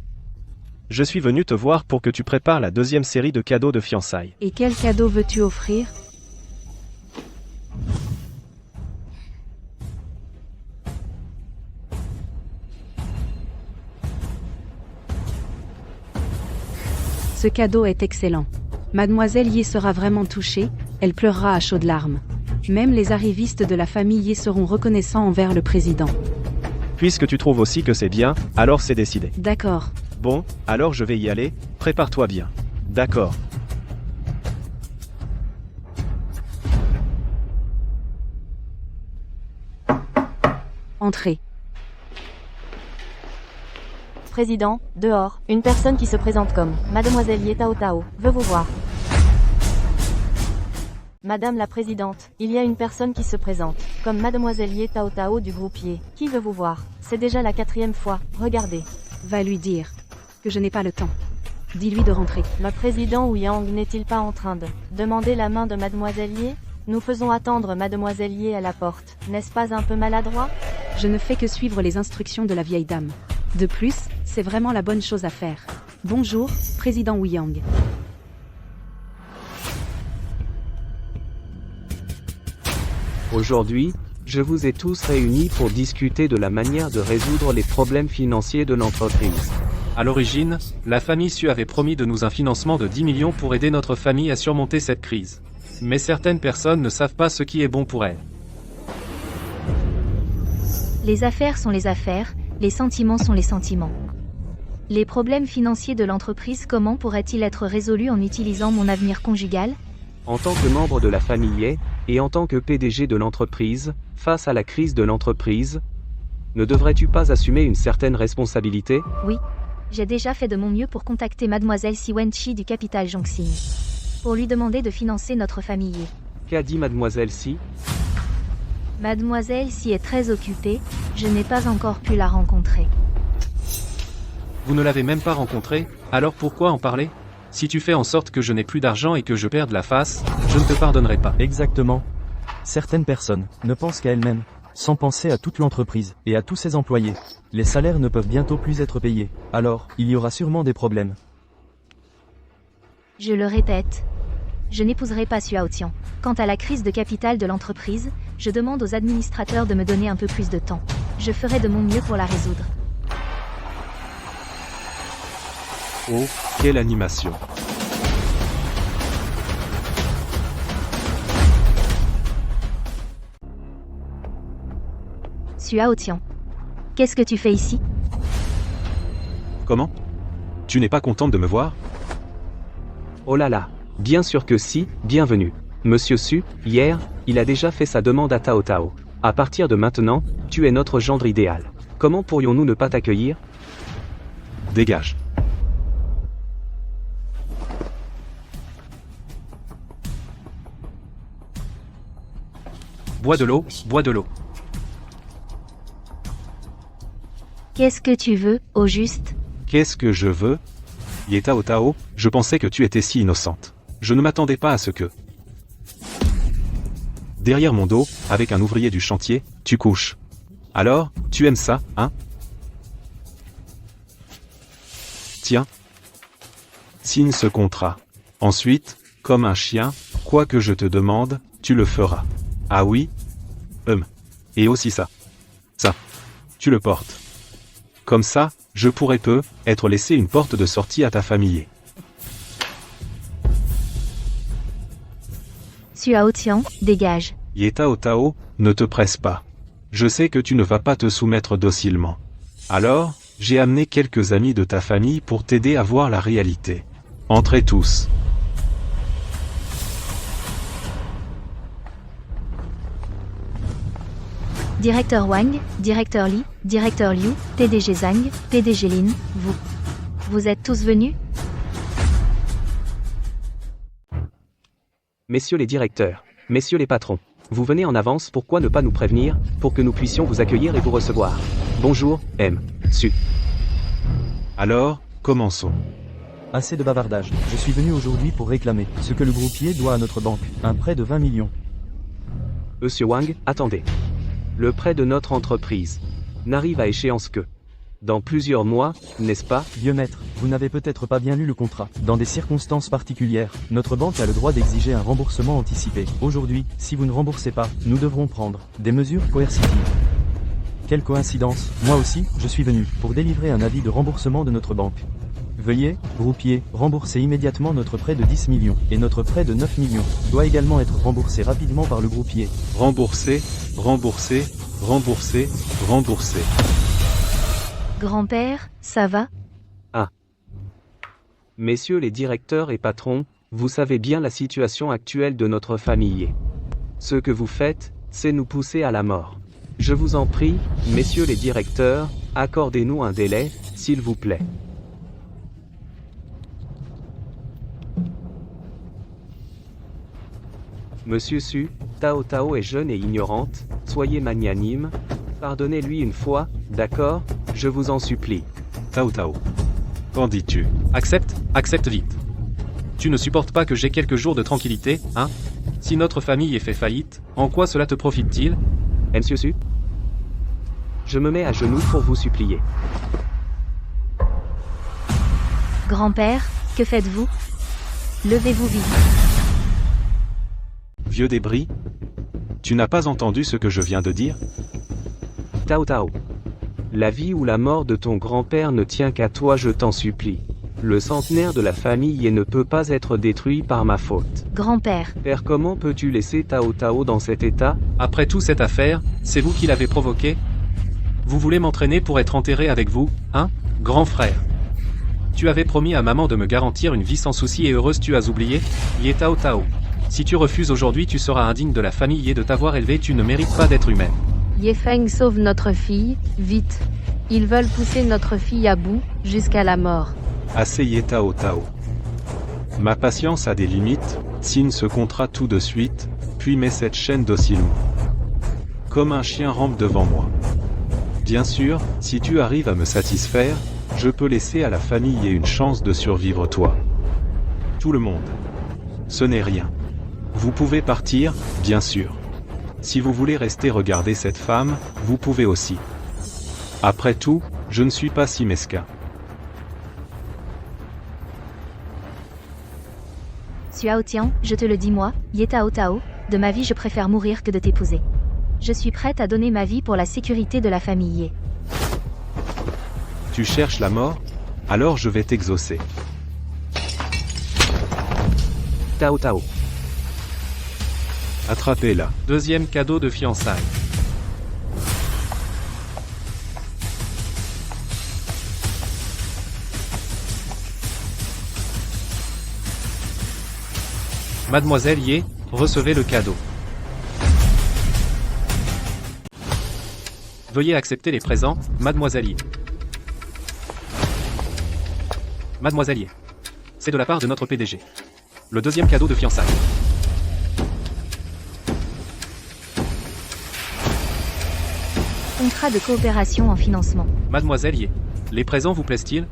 Je suis venu te voir pour que tu prépares la deuxième série de cadeaux de fiançailles. Et quel cadeau veux-tu offrir? Ce cadeau est excellent. Mademoiselle Ye sera vraiment touchée, elle pleurera à chaudes larmes. Même les arrivistes de la famille Ye seront reconnaissants envers le président. Puisque tu trouves aussi que c'est bien, alors c'est décidé. D'accord. Bon, alors je vais y aller, prépare-toi bien. D'accord. Entrez. Président, dehors, une personne qui se présente comme Mademoiselle Ye Tao Tao veut vous voir. Madame la Présidente, il y a une personne qui se présente comme Mademoiselle Ye Tao Tao du groupe Ye, qui veut vous voir. C'est déjà la 4e fois, regardez. Va lui dire que je n'ai pas le temps. Dis-lui de rentrer. Le président Ouyang n'est-il pas en train de demander la main de Mademoiselle Ye? Nous faisons attendre Mademoiselle Ye à la porte, n'est-ce pas un peu maladroit? Je ne fais que suivre les instructions de la vieille dame. De plus, c'est vraiment la bonne chose à faire. Bonjour, président Ouyang. Aujourd'hui, je vous ai tous réunis pour discuter de la manière de résoudre les problèmes financiers de l'entreprise. À l'origine, la famille Su avait promis de nous un financement de 10 millions pour aider notre famille à surmonter cette crise. Mais certaines personnes ne savent pas ce qui est bon pour elles. Les affaires sont les affaires, les sentiments sont les sentiments. Les problèmes financiers de l'entreprise, comment pourraient-ils être résolus en utilisant mon avenir conjugal? En tant que membre de la famille Ye, et en tant que PDG de l'entreprise, face à la crise de l'entreprise, ne devrais-tu pas assumer une certaine responsabilité? Oui. J'ai déjà fait de mon mieux pour contacter Mademoiselle Si Wenchi du capital Zhongxing, pour lui demander de financer notre famille Ye. Qu'a dit Mademoiselle Si? Mademoiselle Si est très occupée, je n'ai pas encore pu la rencontrer. Vous ne l'avez même pas rencontré, alors pourquoi en parler? Si tu fais en sorte que je n'ai plus d'argent et que je perde la face, je ne te pardonnerai pas. Exactement. Certaines personnes ne pensent qu'à elles-mêmes, sans penser à toute l'entreprise et à tous ses employés. Les salaires ne peuvent bientôt plus être payés, alors il y aura sûrement des problèmes. Je le répète, je n'épouserai pas Su Haotian. Quant à la crise de capital de l'entreprise, je demande aux administrateurs de me donner un peu plus de temps. Je ferai de mon mieux pour la résoudre. Oh, quelle animation. Su Haotian. Qu'est-ce que tu fais ici? Comment? Tu n'es pas contente de me voir? Oh là là, bien sûr que si, bienvenue. Monsieur Su, hier, il a déjà fait sa demande à Tao Tao. À partir de maintenant, tu es notre gendre idéal. Comment pourrions-nous ne pas t'accueillir? Dégage. Bois de l'eau, bois de l'eau. Qu'est-ce que tu veux, au juste? Qu'est-ce que je veux? Ye Tao Tao, je pensais que tu étais si innocente. Je ne m'attendais pas à ce que... Derrière mon dos, avec un ouvrier du chantier, tu couches. Alors, tu aimes ça, hein? Tiens. Signe ce contrat. Ensuite, comme un chien, quoi que je te demande, tu le feras. Ah oui? Et aussi ça. Ça. Tu le portes. Comme ça, je pourrais être laissé une porte de sortie à ta famille. Su Haotian, dégage. Ye Tao Tao, ne te presse pas. Je sais que tu ne vas pas te soumettre docilement. Alors, j'ai amené quelques amis de ta famille pour t'aider à voir la réalité. Entrez tous. Directeur Wang, directeur Li, directeur Liu, PDG Zhang, PDG Lin, vous êtes tous venus? Messieurs les directeurs, messieurs les patrons, vous venez en avance, pourquoi ne pas nous prévenir, pour que nous puissions vous accueillir et vous recevoir. Bonjour, Su. Alors, commençons. Assez de bavardage. Je suis venu aujourd'hui pour réclamer ce que le groupier doit à notre banque, un prêt de 20 millions. Monsieur Wang, attendez. Le prêt de notre entreprise n'arrive à échéance que dans plusieurs mois, n'est-ce pas? Vieux maître, vous n'avez peut-être pas bien lu le contrat. Dans des circonstances particulières, notre banque a le droit d'exiger un remboursement anticipé. Aujourd'hui, si vous ne remboursez pas, nous devrons prendre des mesures coercitives. Quelle coïncidence, moi aussi, je suis venu pour délivrer un avis de remboursement de notre banque. Veuillez, groupier, rembourser immédiatement notre prêt de 10 millions, et notre prêt de 9 millions doit également être remboursé rapidement par le groupier. Rembourser, rembourser, rembourser, rembourser. Grand-père, ça va? Messieurs les directeurs et patrons, vous savez bien la situation actuelle de notre famille. Ce que vous faites, c'est nous pousser à la mort. Je vous en prie, messieurs les directeurs, accordez-nous un délai, s'il vous plaît. Monsieur Su, Tao Tao est jeune et ignorante, soyez magnanime, pardonnez-lui une fois, d'accord, je vous en supplie. Tao Tao. Qu'en dis-tu? Accepte vite. Tu ne supportes pas que j'ai quelques jours de tranquillité, hein? Si notre famille est fait faillite, en quoi cela te profite-t-il? Monsieur Su, je me mets à genoux pour vous supplier. Grand-père, que faites-vous? Levez-vous vite. Vieux débris? Tu n'as pas entendu ce que je viens de dire? Tao Tao. La vie ou la mort de ton grand-père ne tient qu'à toi, je t'en supplie. Le centenaire de la famille ne peut pas être détruit par ma faute. Grand-père, Père, comment peux-tu laisser Tao Tao dans cet état? Après tout cette affaire, c'est vous qui l'avez provoquée? Vous voulez m'entraîner pour être enterré avec vous, hein, grand frère? Tu avais promis à maman de me garantir une vie sans souci et heureuse, tu as oublié? Yé Tao Tao. Si tu refuses aujourd'hui, tu seras indigne de la famille et de t'avoir élevé, tu ne mérites pas d'être humaine. Ye Feng sauve notre fille, vite. Ils veulent pousser notre fille à bout, jusqu'à la mort. Asseyez Tao Tao. Ma patience a des limites, signe ce contrat tout de suite, puis mets cette chaîne docilement. Comme un chien rampe devant moi. Bien sûr, si tu arrives à me satisfaire, je peux laisser à la famille une chance de survivre toi. Tout le monde. Ce n'est rien. Vous pouvez partir, bien sûr. Si vous voulez rester regarder cette femme, vous pouvez aussi. Après tout, je ne suis pas si mesquin. Xiao Tian, je te le dis moi, Ye Tao Tao, de ma vie je préfère mourir que de t'épouser. Je suis prête à donner ma vie pour la sécurité de la famille Ye. Tu cherches la mort? Alors je vais t'exaucer. Tao Tao. Attrapez-la. Deuxième cadeau de fiançailles. Mademoiselle Ye, recevez le cadeau. Veuillez accepter les présents, Mademoiselle Ye. Mademoiselle Ye. C'est de la part de notre PDG. Le deuxième cadeau de fiançailles. Contrat de coopération en financement. Mademoiselle Ye. Les présents vous plaisent-ils?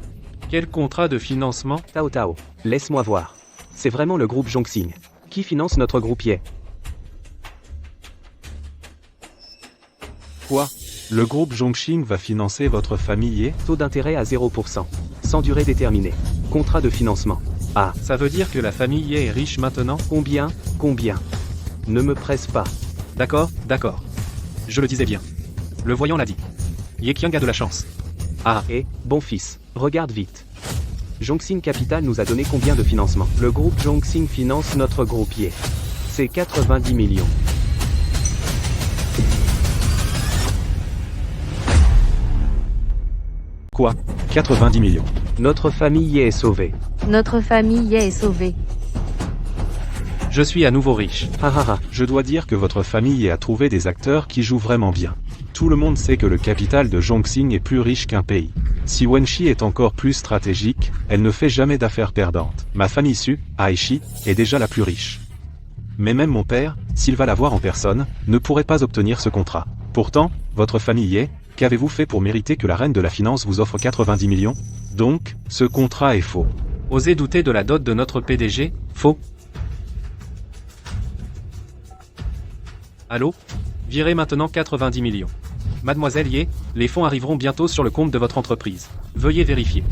Quel contrat de financement? Tao Tao, laisse-moi voir. C'est vraiment le groupe Zhongxing. Qui finance notre groupe Ye? Quoi? Le groupe Zhongxing va financer votre famille Ye? Taux d'intérêt à 0%. Sans durée déterminée. Contrat de financement. Ah, Ça veut dire que la famille Ye est riche maintenant? combien? Ne me presse pas. D'accord. Je le disais bien. Le voyant l'a dit. Ye Qiang a de la chance. Ah, Bon fils, regarde vite. Zhongxing Capital nous a donné combien de financement? Le groupe Zhongxing finance notre groupe Ye. C'est 90 millions. Quoi? 90 millions. Notre famille Ye est sauvée. Notre famille Ye est sauvée. je suis à nouveau riche. Je dois dire que votre famille a trouvé des acteurs qui jouent vraiment bien. Tout le monde sait que le capital de Zhongxing est plus riche qu'un pays. Si Wenxi est encore plus stratégique, elle ne fait jamais d'affaires perdantes. Ma famille Su, Aishi, est déjà la plus riche. Mais même mon père, s'il va la voir en personne, ne pourrait pas obtenir ce contrat. Pourtant, votre famille Ye, qu'avez-vous fait pour mériter que la reine de la finance vous offre 90 millions? Donc, ce contrat est faux. Osez douter de la dot de notre PDG? Faux. Allô? Virez maintenant 90 millions. Mademoiselle Ye, les fonds arriveront bientôt sur le compte de votre entreprise. Veuillez vérifier.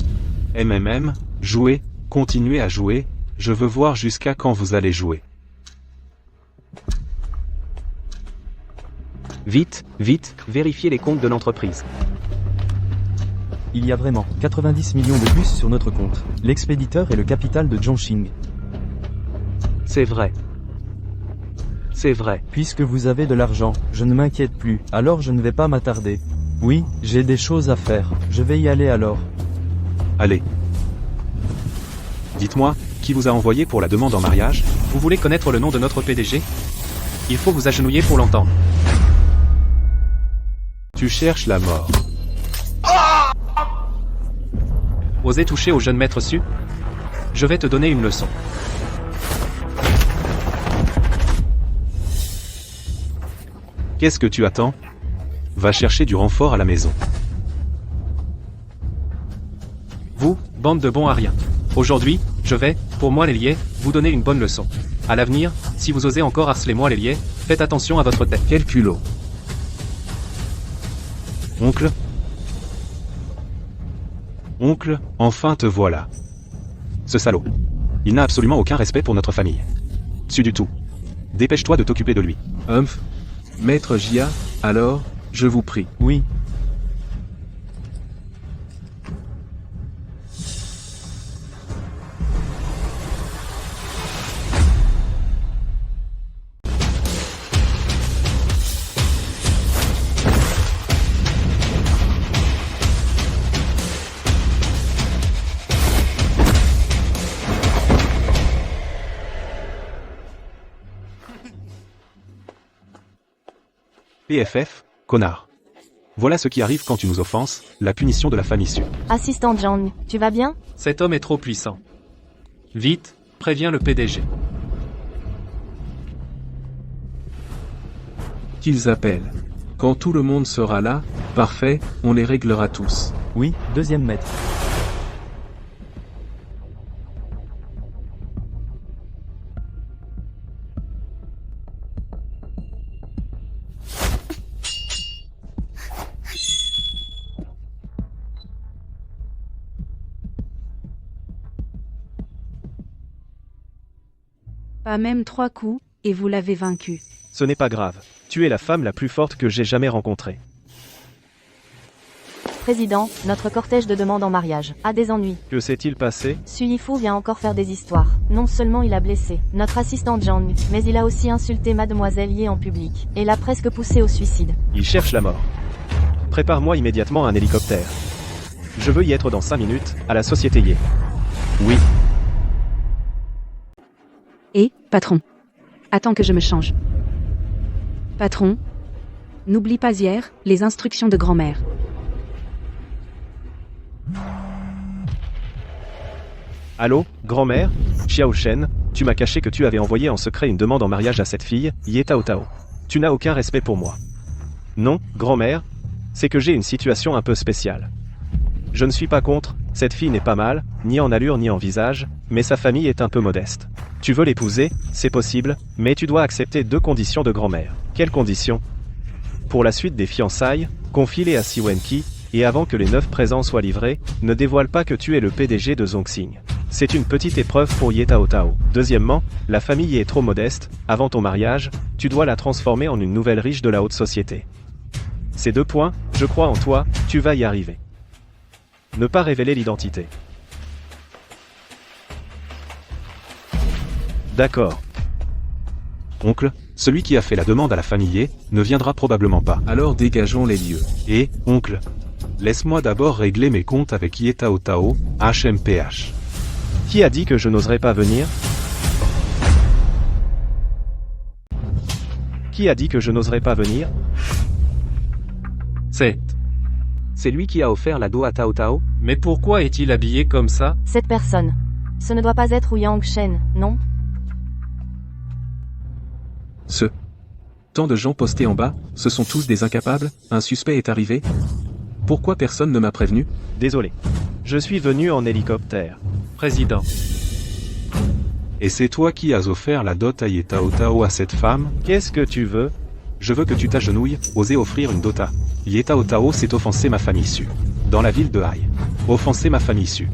Jouez, continuez à jouer, je veux voir jusqu'à quand vous allez jouer. Vite, vérifiez les comptes de l'entreprise. Il y a vraiment 90 millions de plus sur notre compte. L'expéditeur est le capital de Zhongxing. C'est vrai. C'est vrai. Puisque vous avez de l'argent, je ne m'inquiète plus, alors je ne vais pas m'attarder. Oui, j'ai des choses à faire. Je vais y aller alors. Allez. Dites-moi, qui vous a envoyé pour la demande en mariage? Vous voulez connaître le nom de notre PDG? Il faut vous agenouiller pour l'entendre. Tu cherches la mort. Osez toucher au jeune maître Su? Je vais te donner une leçon. Qu'est-ce que tu attends? Va chercher du renfort à la maison. Vous, bande de bons à rien. Aujourd'hui, je vais, pour moi les liés, vous donner une bonne leçon. À l'avenir, si vous osez encore harceler moi les liés, faites attention à votre tête. Quel culot. Oncle? Oncle, enfin te voilà. Ce salaud. Il n'a absolument aucun respect pour notre famille. Su du tout. Dépêche-toi de t'occuper de lui. Humph. Maître Jia, alors, je vous prie. Oui. PFF, connard. Voilà ce qui arrive quand tu nous offenses, la punition de la famille Su. Assistant Zhang, tu vas bien? Cet homme est trop puissant. Vite, préviens le PDG. Qu'ils appellent. Quand tout le monde sera là, parfait, on les réglera tous. Oui, deuxième maître. Pas même 3 coups, et vous l'avez vaincu. Ce n'est pas grave. Tu es la femme la plus forte que j'ai jamais rencontrée. Président, notre cortège de demandes en mariage a des ennuis. Que s'est-il passé? Su Yifu vient encore faire des histoires. Non seulement il a blessé notre assistant Zhang, mais il a aussi insulté Mademoiselle Ye en public, et l'a presque poussé au suicide. Il cherche la mort. Prépare-moi immédiatement un hélicoptère. Je veux y être dans 5 minutes, à la Société Ye. Oui. Et, patron. Attends que je me change. Patron. N'oublie pas hier, les instructions de grand-mère. Allô, grand-mère? Xiao Shen, tu m'as caché que tu avais envoyé en secret une demande en mariage à cette fille, Ye Tao Tao. Tu n'as aucun respect pour moi. Non, grand-mère, c'est que j'ai une situation un peu spéciale. Je ne suis pas contre, cette fille n'est pas mal, ni en allure ni en visage, mais sa famille est un peu modeste. Tu veux l'épouser, c'est possible, mais tu dois accepter 2 conditions de grand-mère. Quelles conditions? Pour la suite des fiançailles, confie-les à Si Wenqi, et avant que les 9 présents soient livrés, ne dévoile pas que tu es le PDG de Zhongxing. C'est une petite épreuve pour Ye Tao Tao. Deuxièmement, la famille est trop modeste, avant ton mariage, tu dois la transformer en une nouvelle riche de la haute société. Ces 2 points, je crois en toi, tu vas y arriver. Ne pas révéler l'identité. D'accord. Oncle, celui qui a fait la demande à la famille Ye, ne viendra probablement pas. Alors dégageons les lieux. Et, oncle, laisse-moi d'abord régler mes comptes avec Ye Tao Tao, HMPH. Qui a dit que je n'oserais pas venir? Qui a dit que je n'oserais pas venir? C'est lui qui a offert la do à Tao Tao? Mais pourquoi est-il habillé comme ça? Cette personne. Ce ne doit pas être Wu Yang Shen, non? Tant de gens postés en bas, ce sont tous des incapables, un suspect est arrivé? Pourquoi personne ne m'a prévenu? Désolé. Je suis venu en hélicoptère. Président. Et c'est toi qui as offert la dot à Ye Tao Tao à cette femme? Qu'est-ce que tu veux? Je veux que tu t'agenouilles, oser offrir une dot à Ye Tao Tao, c'est offenser ma famille Su. Dans la ville de Hai. Offenser ma famille Su.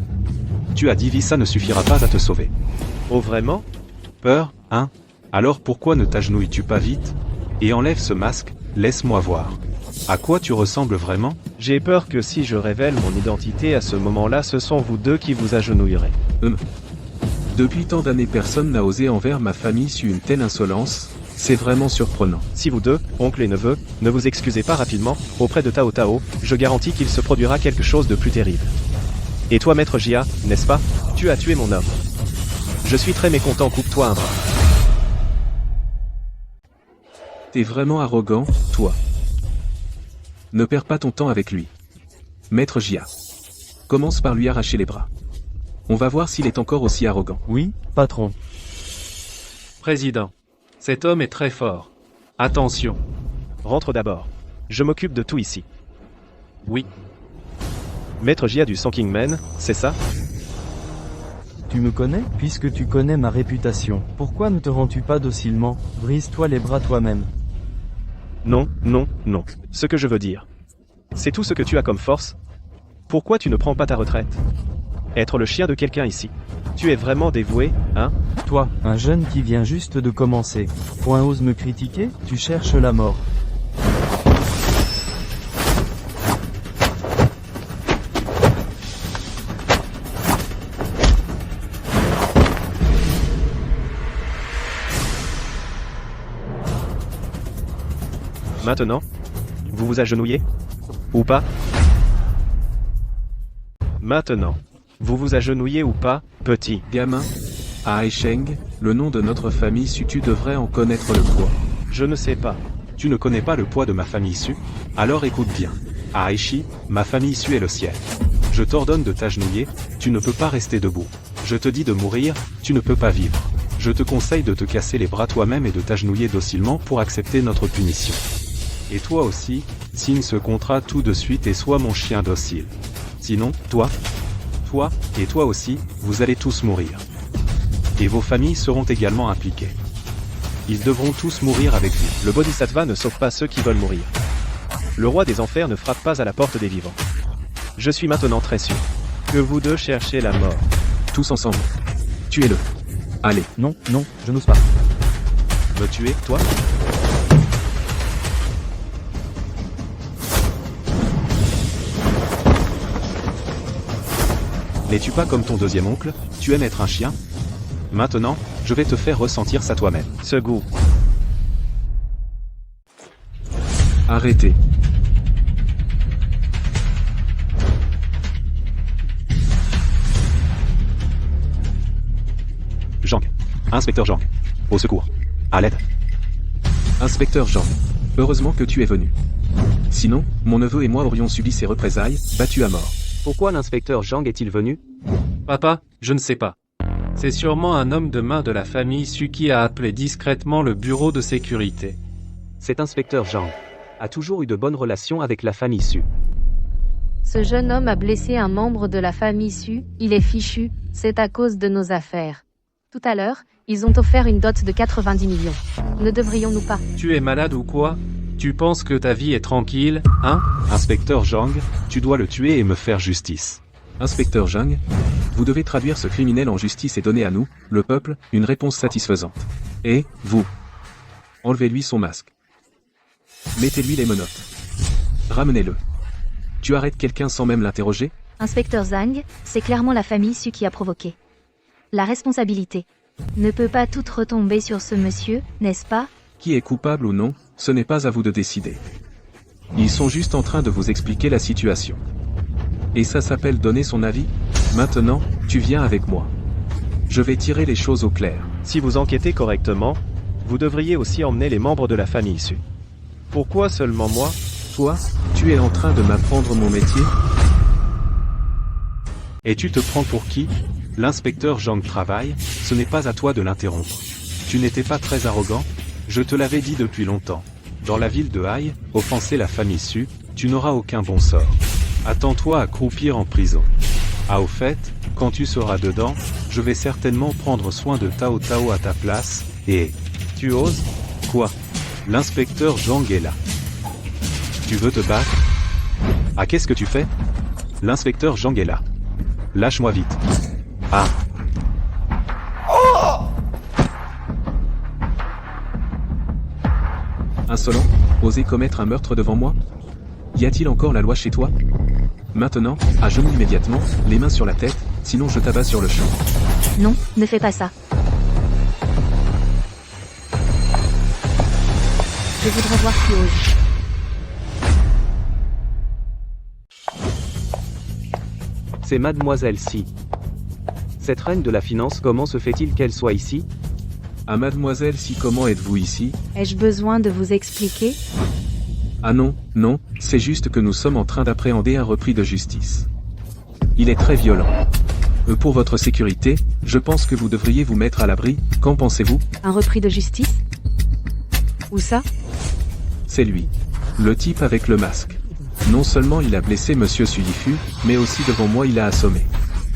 Tu as dit ça ne suffira pas à te sauver. Oh vraiment? Peur, hein? Alors pourquoi ne t'agenouilles-tu pas vite? Et enlève ce masque, laisse-moi voir. À quoi tu ressembles vraiment? J'ai peur que si je révèle mon identité à ce moment-là, ce sont vous 2 qui vous agenouillerez. Depuis tant d'années personne n'a osé envers ma famille Su une telle insolence, C'est vraiment surprenant. Si vous deux, oncle et neveu, ne vous excusez pas rapidement, auprès de Tao Tao, je garantis qu'il se produira quelque chose de plus terrible. Et toi maître Jia, n'est-ce pas? Tu as tué mon homme. Je suis très mécontent, coupe-toi un bras. T'es vraiment arrogant, toi. Ne perds pas ton temps avec lui. Maître Jia. Commence par lui arracher les bras. On va voir s'il est encore aussi arrogant. Oui, patron. Président. Cet homme est très fort. Attention. Rentre d'abord. Je m'occupe de tout ici. Oui. Maître Jia du Sun Kingman, c'est ça? Tu me connais? Puisque tu connais ma réputation, pourquoi ne te rends-tu pas docilement? Brise-toi les bras toi-même. Non, non, non. Ce que je veux dire. C'est tout ce que tu as comme force? Pourquoi tu ne prends pas ta retraite? Être le chien de quelqu'un ici. Tu es vraiment dévoué, hein? Toi, un jeune qui vient juste de commencer. Point ose me critiquer? Tu cherches la mort. Maintenant? Vous vous agenouillez? Ou pas? Maintenant. Vous vous agenouillez ou pas, petit? Gamin, à Aisheng, le nom de notre famille Su, tu devrais en connaître le poids. Je ne sais pas. Tu ne connais pas le poids de ma famille Su? Alors écoute bien. À Aishi, ma famille Su est le ciel. Je t'ordonne de t'agenouiller, tu ne peux pas rester debout. Je te dis de mourir, tu ne peux pas vivre. Je te conseille de te casser les bras toi-même et de t'agenouiller docilement pour accepter notre punition. Et toi aussi, signe ce contrat tout de suite et sois mon chien docile. Sinon, toi et toi aussi, vous allez tous mourir. Et vos familles seront également impliquées. Ils devront tous mourir avec vous. Le Bodhisattva ne sauve pas ceux qui veulent mourir. Le roi des enfers ne frappe pas à la porte des vivants. Je suis maintenant très sûr que vous deux cherchez la mort. Tous ensemble. Tuez-le. Allez. Non, non, je n'ose pas. Me tuer, toi? N'es-tu pas comme ton deuxième oncle? Tu aimes être un chien? Maintenant, je vais te faire ressentir ça toi-même. Ce goût. Arrêtez. Zhang. Inspecteur Zhang. Au secours. À l'aide. Inspecteur Zhang. Heureusement que tu es venu. Sinon, mon neveu et moi aurions subi ces représailles, battus à mort. Pourquoi l'inspecteur Zhang est-il venu? Papa, je ne sais pas. C'est sûrement un homme de main de la famille Su qui a appelé discrètement le bureau de sécurité. Cet inspecteur Zhang a toujours eu de bonnes relations avec la famille Su. Ce jeune homme a blessé un membre de la famille Su, il est fichu, c'est à cause de nos affaires. Tout à l'heure, ils ont offert une dot de 90 millions. Ne devrions-nous pas? Tu es malade ou quoi? Tu penses que ta vie est tranquille, hein? Inspecteur Zhang, tu dois le tuer et me faire justice. Inspecteur Zhang, vous devez traduire ce criminel en justice et donner à nous, le peuple, une réponse satisfaisante. Et, vous, enlevez-lui son masque. Mettez-lui les menottes. Ramenez-le. Tu arrêtes quelqu'un sans même l'interroger? Inspecteur Zhang, c'est clairement la famille Su qui a provoqué. La responsabilité ne peut pas toute retomber sur ce monsieur, n'est-ce pas? Qui est coupable ou non, ce n'est pas à vous de décider. Ils sont juste en train de vous expliquer la situation. Et ça s'appelle donner son avis? Maintenant, tu viens avec moi. Je vais tirer les choses au clair. Si vous enquêtez correctement, vous devriez aussi emmener les membres de la famille Su. Pourquoi seulement moi? Toi, tu es en train de m'apprendre mon métier? Et tu te prends pour qui? L'inspecteur Zhang travaille, ce n'est pas à toi de l'interrompre. Tu n'étais pas très arrogant? Je te l'avais dit depuis longtemps. Dans la ville de Haï, offenser la famille Su, tu n'auras aucun bon sort. Attends-toi à croupir en prison. Ah au fait, quand tu seras dedans, je vais certainement prendre soin de Tao Tao à ta place, et... Tu oses? Quoi? L'inspecteur Zhang est là. Tu veux te battre? Ah qu'est-ce que tu fais? L'inspecteur Zhang est là. Lâche-moi vite. Ah. Insolent, oser commettre un meurtre devant moi? Y a-t-il encore la loi chez toi? Maintenant, à genoux immédiatement, les mains sur la tête, sinon je t'abats sur le champ. Non, ne fais pas ça. Je voudrais voir qui ose. C'est mademoiselle Si. Cette reine de la finance, comment se fait-il qu'elle soit ici? Ah mademoiselle, si comment êtes-vous ici? Ai-je besoin de vous expliquer? Ah non, non, c'est juste que nous sommes en train d'appréhender un repris de justice. Il est très violent. Pour votre sécurité, je pense que vous devriez vous mettre à l'abri, qu'en pensez-vous? Un repris de justice? Où ça? C'est lui. Le type avec le masque. Non seulement il a blessé Monsieur Suifu, mais aussi devant moi il a assommé.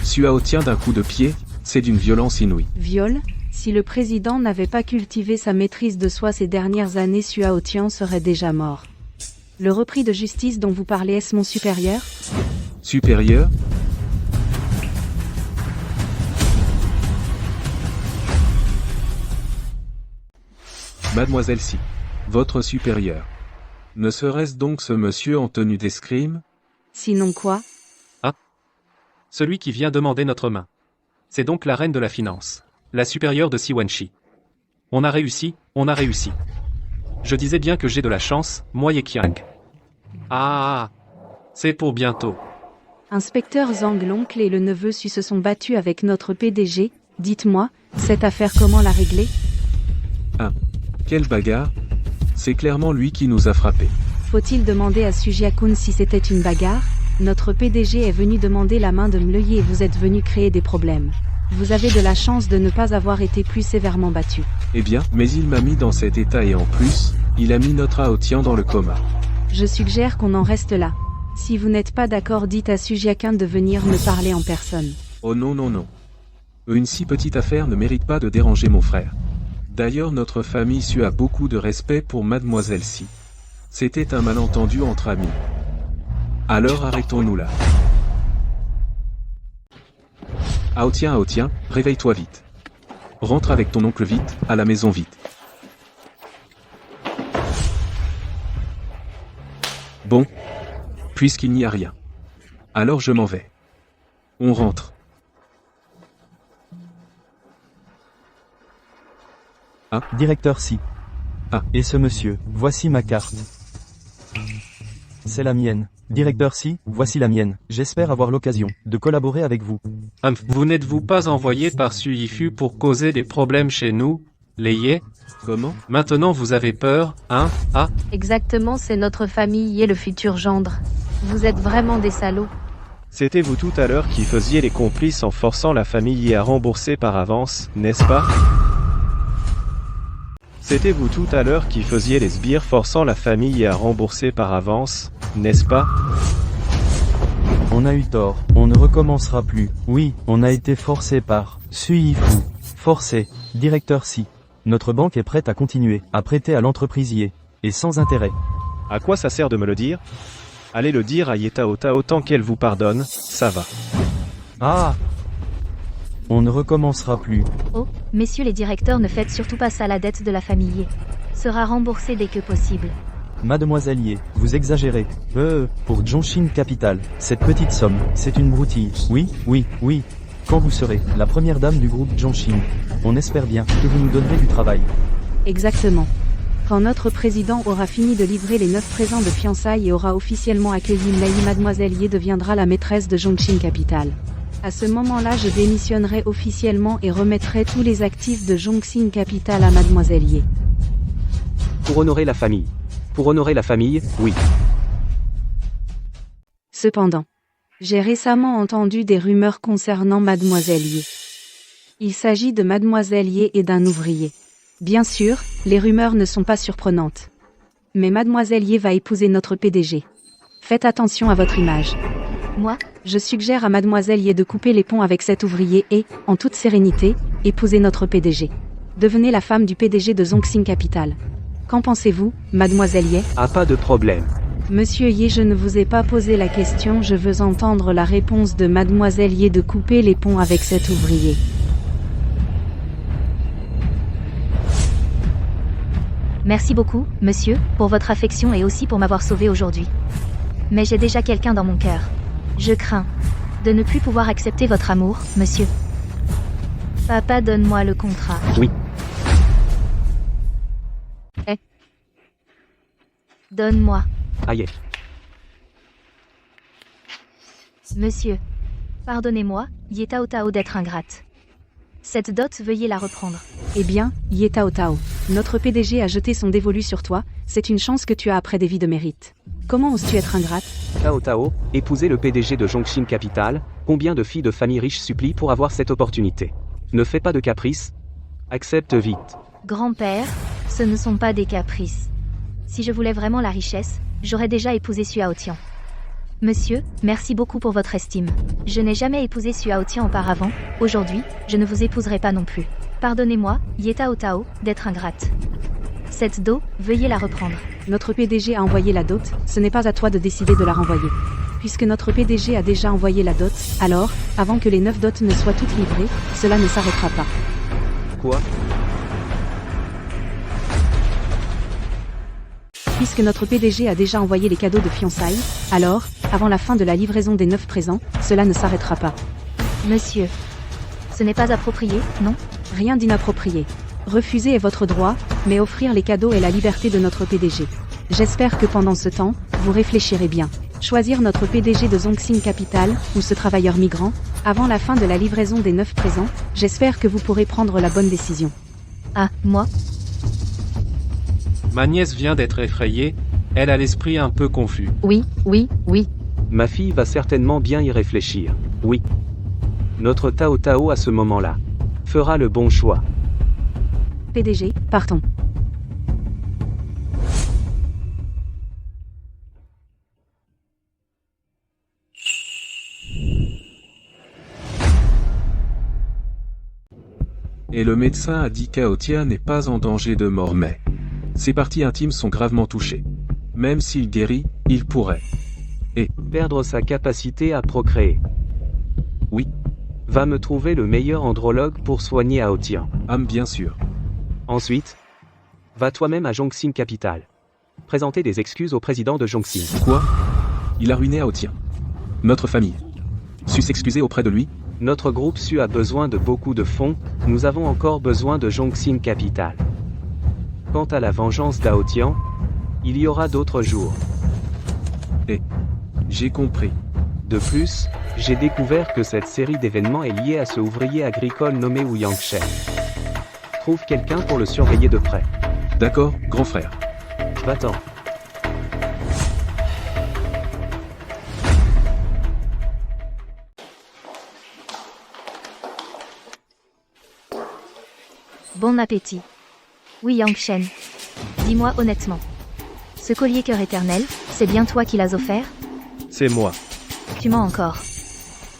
Suao tient d'un coup de pied, c'est d'une violence inouïe. Viol? Si le président n'avait pas cultivé sa maîtrise de soi ces dernières années, Suao Tian serait déjà mort. Le repris de justice dont vous parlez, est-ce mon supérieur? Supérieur? Mademoiselle Si. Votre supérieur. Ne serait-ce donc ce monsieur en tenue d'escrime? Sinon quoi? Celui qui vient demander notre main. C'est donc la reine de la finance. La supérieure de Siwenshi. On a réussi, on a réussi. Je disais bien que j'ai de la chance, moi Yekiang. Ah, c'est pour bientôt. Inspecteur Zhang, l'oncle et le neveu Su se sont battus avec notre PDG. Dites-moi, cette affaire comment la régler? Quelle bagarre? C'est clairement lui qui nous a frappés. Faut-il demander à Sujia-kun si c'était une bagarre? Notre PDG est venu demander la main de Mleuyi et vous êtes venu créer des problèmes. Vous avez de la chance de ne pas avoir été plus sévèrement battu. Eh bien, mais il m'a mis dans cet état et en plus, il a mis notre Aotian dans le coma. Je suggère qu'on en reste là. Si vous n'êtes pas d'accord, dites à Sujia-kun de venir me parler en personne. Oh non non non. Une si petite affaire ne mérite pas de déranger mon frère. D'ailleurs notre famille Su a beaucoup de respect pour mademoiselle Si. C'était un malentendu entre amis. Alors arrêtons-nous là. Aotien, réveille-toi vite. Rentre avec ton oncle vite, à la maison vite. Bon. Puisqu'il n'y a rien. Alors je m'en vais. On rentre. Directeur Si. Et ce monsieur, voici ma carte. C'est la mienne. Directeur Si, voici la mienne. J'espère avoir l'occasion de collaborer avec vous. Vous n'êtes-vous pas envoyé par Suifu pour causer des problèmes chez nous, les Ye? Comment? Maintenant vous avez peur, hein? Ah, Exactement, c'est notre famille et le futur gendre. Vous êtes vraiment des salauds. C'était vous tout à l'heure qui faisiez les complices en forçant la famille Ye à rembourser par avance, n'est-ce pas? C'était vous tout à l'heure qui faisiez les sbires forçant la famille Ye à rembourser par avance, n'est-ce pas? On a eu tort. On ne recommencera plus. Oui, on a été forcé par Suifu. Forcé. Directeur Si. Notre banque est prête à continuer à prêter à l'entreprise Ye. Et sans intérêt. À quoi ça sert de me le dire? Allez le dire à Yetao Tao tant qu'elle vous pardonne, ça va. Ah! On ne recommencera plus. Oh, messieurs les directeurs, ne faites surtout pas ça, la dette de la famille Ye sera remboursée dès que possible. Mademoiselle Ye, vous exagérez. Pour Zhongshin Capital, cette petite somme, c'est une broutille. Oui. Quand vous serez la première dame du groupe Zhongshin, on espère bien que vous nous donnerez du travail. Exactement. Quand notre président aura fini de livrer les 9 présents de fiançailles et aura officiellement accueilli Mleuyi, mademoiselle Ye deviendra la maîtresse de Zhongshin Capital. À ce moment-là, je démissionnerai officiellement et remettrai tous les actifs de Zhongshin Capital à mademoiselle Ye. Pour honorer la famille. Pour honorer la famille, oui. Cependant, j'ai récemment entendu des rumeurs concernant mademoiselle Ye. Il s'agit de mademoiselle Ye et d'un ouvrier. Bien sûr, les rumeurs ne sont pas surprenantes. Mais mademoiselle Ye va épouser notre PDG. Faites attention à votre image. Moi, Je suggère à mademoiselle Ye de couper les ponts avec cet ouvrier et, en toute sérénité, épouser notre PDG. Devenez la femme du PDG de Zhongshin Capital. Qu'en pensez-vous, mademoiselle Ye? Ah, pas de problème. Monsieur Ye, je ne vous ai pas posé la question, je veux entendre la réponse de mademoiselle Ye de couper les ponts avec cet ouvrier. merci beaucoup, monsieur, pour votre affection et aussi pour m'avoir sauvé aujourd'hui. Mais j'ai déjà quelqu'un dans mon cœur. Je crains de ne plus pouvoir accepter votre amour, monsieur. Papa, donne-moi le contrat. Oui. Donne-moi. Aïe. Monsieur. Pardonnez-moi, Yetao Tao d'être ingrate. Cette dot, veuillez la reprendre. Eh bien, Yetao Tao, notre PDG a jeté son dévolu sur toi, c'est une chance que tu as après des vies de mérite. Comment oses-tu être ingrate? Tao Tao, épouser le PDG de Zhongxin Capital, combien de filles de famille riches supplient pour avoir cette opportunité? Ne fais pas de caprices. Accepte vite. Grand-père, ce ne sont pas des caprices. Si je voulais vraiment la richesse, j'aurais déjà épousé Sua Otian. Monsieur, merci beaucoup pour votre estime. Je n'ai jamais épousé Sua Otian auparavant, aujourd'hui, je ne vous épouserai pas non plus. Pardonnez-moi, Yetao Tao, d'être ingrate. Cette dot, veuillez la reprendre. Notre PDG a envoyé la dot, ce n'est pas à toi de décider de la renvoyer. Puisque notre PDG a déjà envoyé la dot, alors, avant que les 9 dots ne soient toutes livrées, cela ne s'arrêtera pas. Quoi? Puisque notre PDG a déjà envoyé les cadeaux de fiançailles, alors, avant la fin de la livraison des 9 présents, cela ne s'arrêtera pas. Monsieur. Ce n'est pas approprié, non? Rien d'inapproprié. Refuser est votre droit, mais offrir les cadeaux est la liberté de notre PDG. J'espère que pendant ce temps, vous réfléchirez bien. Choisir notre PDG de Zhongxin Capital, ou ce travailleur migrant, avant la fin de la livraison des 9 présents, j'espère que vous pourrez prendre la bonne décision. Ah, moi? Ma nièce vient d'être effrayée, elle a l'esprit un peu confus. Oui, oui, oui. Ma fille va certainement bien y réfléchir. Oui. Notre Tao Tao à ce moment-là fera le bon choix. PDG, partons. Et le médecin a dit qu'Aotia n'est pas en danger de mort mais ses parties intimes sont gravement touchées. Même s'il guérit, il pourrait Perdre sa capacité à procréer. Oui. Va me trouver le meilleur andrologue pour soigner Aotian. Bien sûr. Ensuite, va toi-même à Zhongxin Capital. Présenter des excuses au président de Zhongxin. Quoi? Il a ruiné Aotia. Notre famille. Su s'excuser auprès de lui? Notre groupe Su a besoin de beaucoup de fonds, nous avons encore besoin de Zhongxin Capital. Quant à la vengeance d'Aotian, il y aura d'autres jours. J'ai compris. De plus, j'ai découvert que cette série d'événements est liée à ce ouvrier agricole nommé Wu Yangshen. Trouve quelqu'un pour le surveiller de près. D'accord, grand frère. Va-t'en. Bon appétit. Oui, Yangshen. Dis-moi honnêtement. Ce collier cœur éternel, c'est bien toi qui l'as offert? C'est moi. Tu mens encore.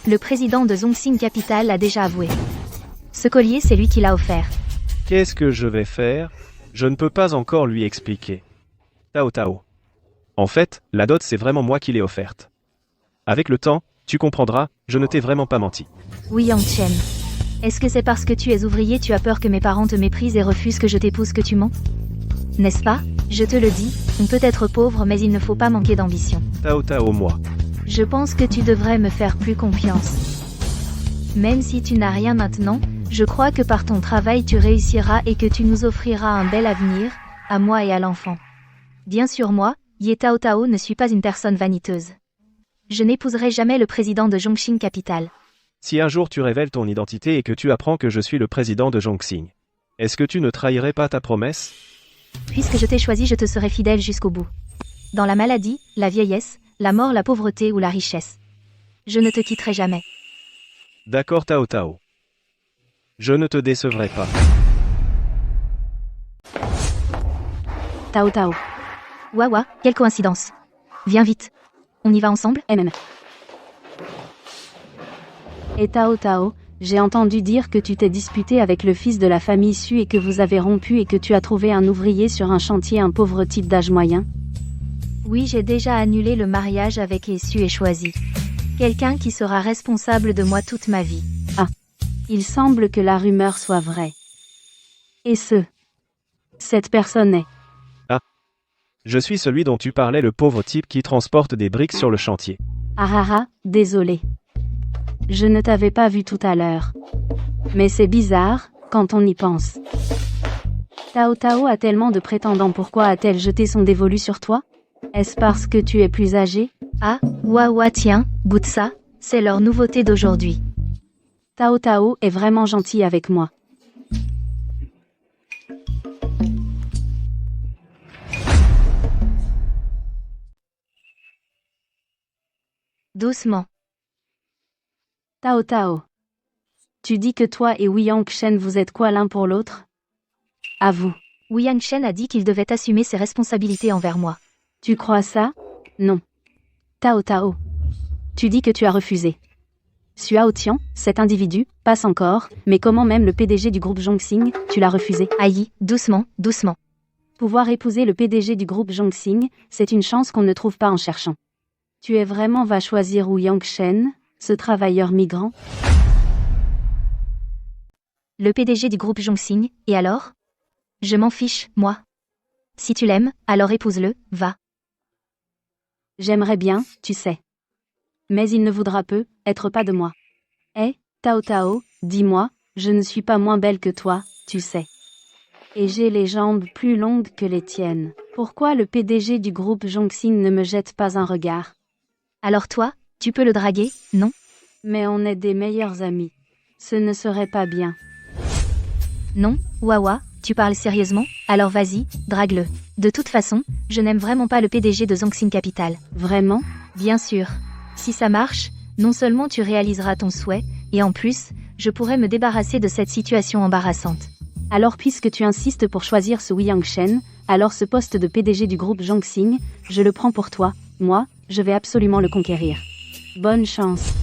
Le président de Zhongxin Capital l'a déjà avoué. Ce collier, c'est lui qui l'a offert. Qu'est-ce que je vais faire? Je ne peux pas encore lui expliquer. Tao Tao. En fait, la dot c'est vraiment moi qui l'ai offerte. Avec le temps, tu comprendras, je ne t'ai vraiment pas menti. Oui, Yangshen. Est-ce que c'est parce que tu es ouvrier tu as peur que mes parents te méprisent et refusent que je t'épouse que tu mens? N'est-ce pas? Je te le dis, on peut être pauvre mais il ne faut pas manquer d'ambition. Tao Tao moi. Je pense que tu devrais me faire plus confiance. Même si tu n'as rien maintenant, je crois que par ton travail tu réussiras et que tu nous offriras un bel avenir, à moi et à l'enfant. Bien sûr moi, Yetao Tao ne suis pas une personne vaniteuse. Je n'épouserai jamais le président de Zhongxin Capital. Si un jour tu révèles ton identité et que tu apprends que je suis le président de Zhongxin, est-ce que tu ne trahirais pas ta promesse? Puisque je t'ai choisi, je te serai fidèle jusqu'au bout. Dans la maladie, la vieillesse, la mort, la pauvreté ou la richesse. Je ne te quitterai jamais. D'accord Tao Tao. Je ne te décevrai pas. Tao Tao. Waouh, quelle coïncidence. Viens vite. On y va ensemble? Et Tao Tao, j'ai entendu dire que tu t'es disputé avec le fils de la famille Su et que vous avez rompu et que tu as trouvé un ouvrier sur un chantier, un pauvre type d'âge moyen. Oui, j'ai déjà annulé le mariage avec Essu et choisi quelqu'un qui sera responsable de moi toute ma vie. Ah. Il semble que la rumeur soit vraie. Et cette personne est... Je suis celui dont tu parlais, le pauvre type qui transporte des briques sur le chantier. Ah, désolé. Je ne t'avais pas vu tout à l'heure. Mais c'est bizarre, quand on y pense. Tao Tao a tellement de prétendants, pourquoi a-t-elle jeté son dévolu sur toi? Est-ce parce que tu es plus âgé? Ah, Wawa tiens, goûte ça, c'est leur nouveauté d'aujourd'hui. Tao Tao est vraiment gentil avec moi. Doucement. Tao Tao. Tu dis que toi et Wuyang Shen vous êtes quoi l'un pour l'autre? À vous. Wuyang Shen a dit qu'il devait assumer ses responsabilités envers moi. Tu crois ça? Non. Tao Tao. Tu dis que tu as refusé. Xiao Tian, cet individu, passe encore, mais comment même le PDG du groupe Zhongxing, tu l'as refusé? Aïe, doucement, doucement. Pouvoir épouser le PDG du groupe Zhongxing, c'est une chance qu'on ne trouve pas en cherchant. Tu es vraiment va choisir Wuyang Shen, ce travailleur migrant? Le PDG du groupe Zhongxing, et alors? Je m'en fiche, moi. Si tu l'aimes, alors épouse-le, va. J'aimerais bien, tu sais. Mais il ne voudra être pas de moi. Eh, Tao Tao, dis-moi, je ne suis pas moins belle que toi, tu sais. Et j'ai les jambes plus longues que les tiennes. Pourquoi le PDG du groupe Zhongxing ne me jette pas un regard? Alors toi, tu peux le draguer, non? Mais on est des meilleurs amis. Ce ne serait pas bien. Non, Wawa, tu parles sérieusement? Alors vas-y, drague-le. De toute façon, je n'aime vraiment pas le PDG de Zhongxing Capital. Vraiment? Bien sûr. Si ça marche, non seulement tu réaliseras ton souhait, et en plus, je pourrais me débarrasser de cette situation embarrassante. Alors puisque tu insistes pour choisir ce Wuyang Shen, alors ce poste de PDG du groupe Zhongxing, je le prends pour toi. Moi, je vais absolument le conquérir. Bonne chance.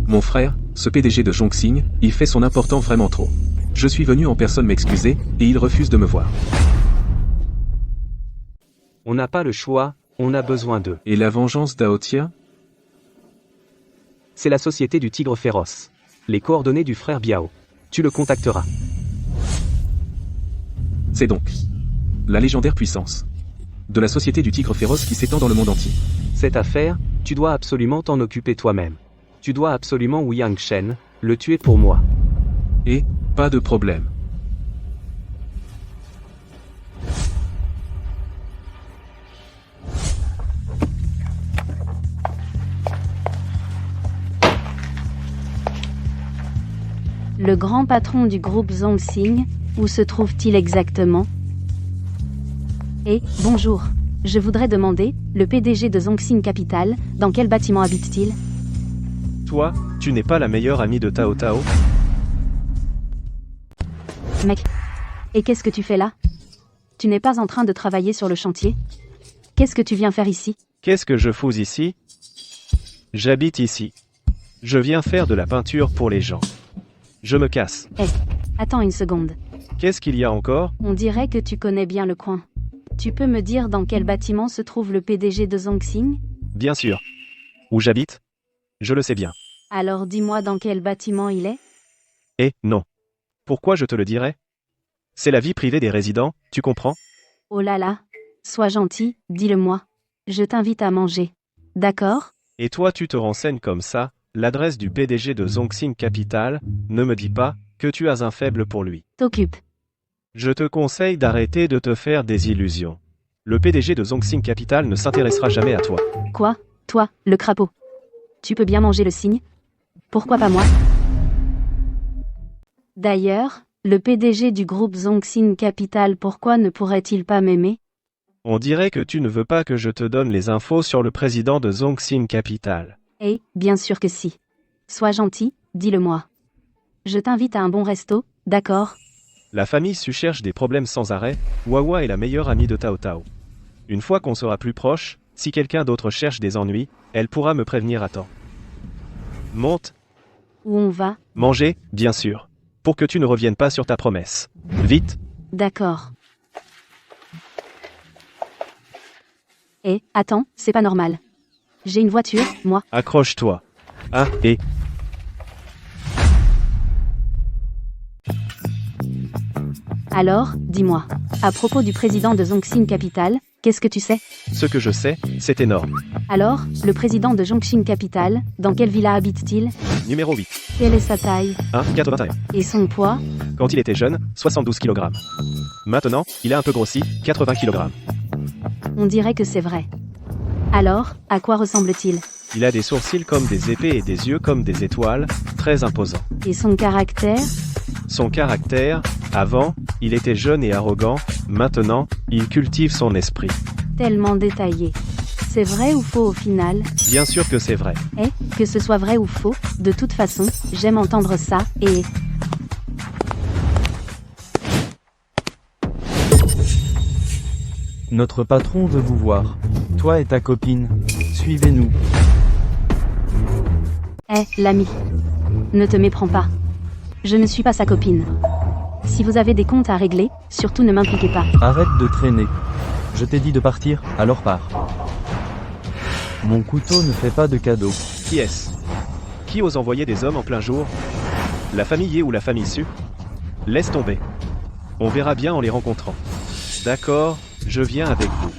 Mon frère, ce PDG de Zhongxing, il fait son important vraiment trop. Je suis venu en personne m'excuser, et il refuse de me voir. On n'a pas le choix, on a besoin d'eux. Et la vengeance d'Aotia? C'est la société du tigre féroce. Les coordonnées du frère Biao. Tu le contacteras. C'est donc la légendaire puissance de la société du tigre féroce qui s'étend dans le monde entier. Cette affaire, tu dois absolument t'en occuper toi-même. Tu dois absolument Wuyang Shen, le tuer pour moi. Et, pas de problème. Le grand patron du groupe Zhongxing, où se trouve-t-il exactement? Et, bonjour. Je voudrais demander, le PDG de Zhongxing Capital, dans quel bâtiment habite-t-il? Toi, tu n'es pas la meilleure amie de Tao Tao? Mec. Et qu'est-ce que tu fais là? Tu n'es pas en train de travailler sur le chantier? Qu'est-ce que tu viens faire ici? Qu'est-ce que je fous ici? J'habite ici. Je viens faire de la peinture pour les gens. Je me casse. Eh, attends une seconde. Qu'est-ce qu'il y a encore? On dirait que tu connais bien le coin. Tu peux me dire dans quel bâtiment se trouve le PDG de Zhongxing? Bien sûr. Où j'habite? Je le sais bien. Alors dis-moi dans quel bâtiment il est? Eh, non. Pourquoi je te le dirais? C'est la vie privée des résidents, tu comprends? Oh là là. Sois gentil, dis-le-moi. Je t'invite à manger. D'accord? Et toi tu te renseignes comme ça, l'adresse du PDG de Zhongxing Capital, ne me dis pas que tu as un faible pour lui. T'occupe. Je te conseille d'arrêter de te faire des illusions. Le PDG de Zhongxing Capital ne s'intéressera jamais à toi. Quoi? Toi, le crapaud. Tu peux bien manger le cygne? Pourquoi pas moi? D'ailleurs, le PDG du groupe Zhongxing Capital, pourquoi ne pourrait-il pas m'aimer? On dirait que tu ne veux pas que je te donne les infos sur le président de Zhongxing Capital. Eh, bien sûr que si. Sois gentil, dis-le-moi. Je t'invite à un bon resto, d'accord? La famille Su cherche des problèmes sans arrêt, Wawa est la meilleure amie de Tao Tao. Une fois qu'on sera plus proche, si quelqu'un d'autre cherche des ennuis, elle pourra me prévenir à temps. Monte. Où on va? Manger, bien sûr. Pour que tu ne reviennes pas sur ta promesse. Vite. D'accord. Eh, attends, c'est pas normal. J'ai une voiture, moi. Accroche-toi. Ah, et... Alors, dis-moi. À propos du président de Zhongxing Capital, qu'est-ce que tu sais? Ce que je sais, c'est énorme. Alors, le président de Zhongxing Capital, dans quelle villa habite-t-il? Numéro 8. Quelle est sa taille? 1,81. Et son poids? Quand il était jeune, 72 kg. Maintenant, il a un peu grossi, 80 kg. On dirait que c'est vrai. Alors, à quoi ressemble-t-il? Il a des sourcils comme des épées et des yeux comme des étoiles, très imposant. Et son caractère? Son caractère, avant, il était jeune et arrogant, maintenant, il cultive son esprit. Tellement détaillé. C'est vrai ou faux au final? Bien sûr que c'est vrai. Eh, que ce soit vrai ou faux, de toute façon, j'aime entendre ça, et... Notre patron veut vous voir. Toi et ta copine. Suivez-nous. Eh, l'ami. Ne te méprends pas. Je ne suis pas sa copine. Si vous avez des comptes à régler, surtout ne m'impliquez pas. Arrête de traîner. Je t'ai dit de partir, alors pars. Mon couteau ne fait pas de cadeaux. Qui est-ce? Qui ose envoyer des hommes en plein jour? La famille Yé ou la famille Su? Laisse tomber. On verra bien en les rencontrant. D'accord, je viens avec vous.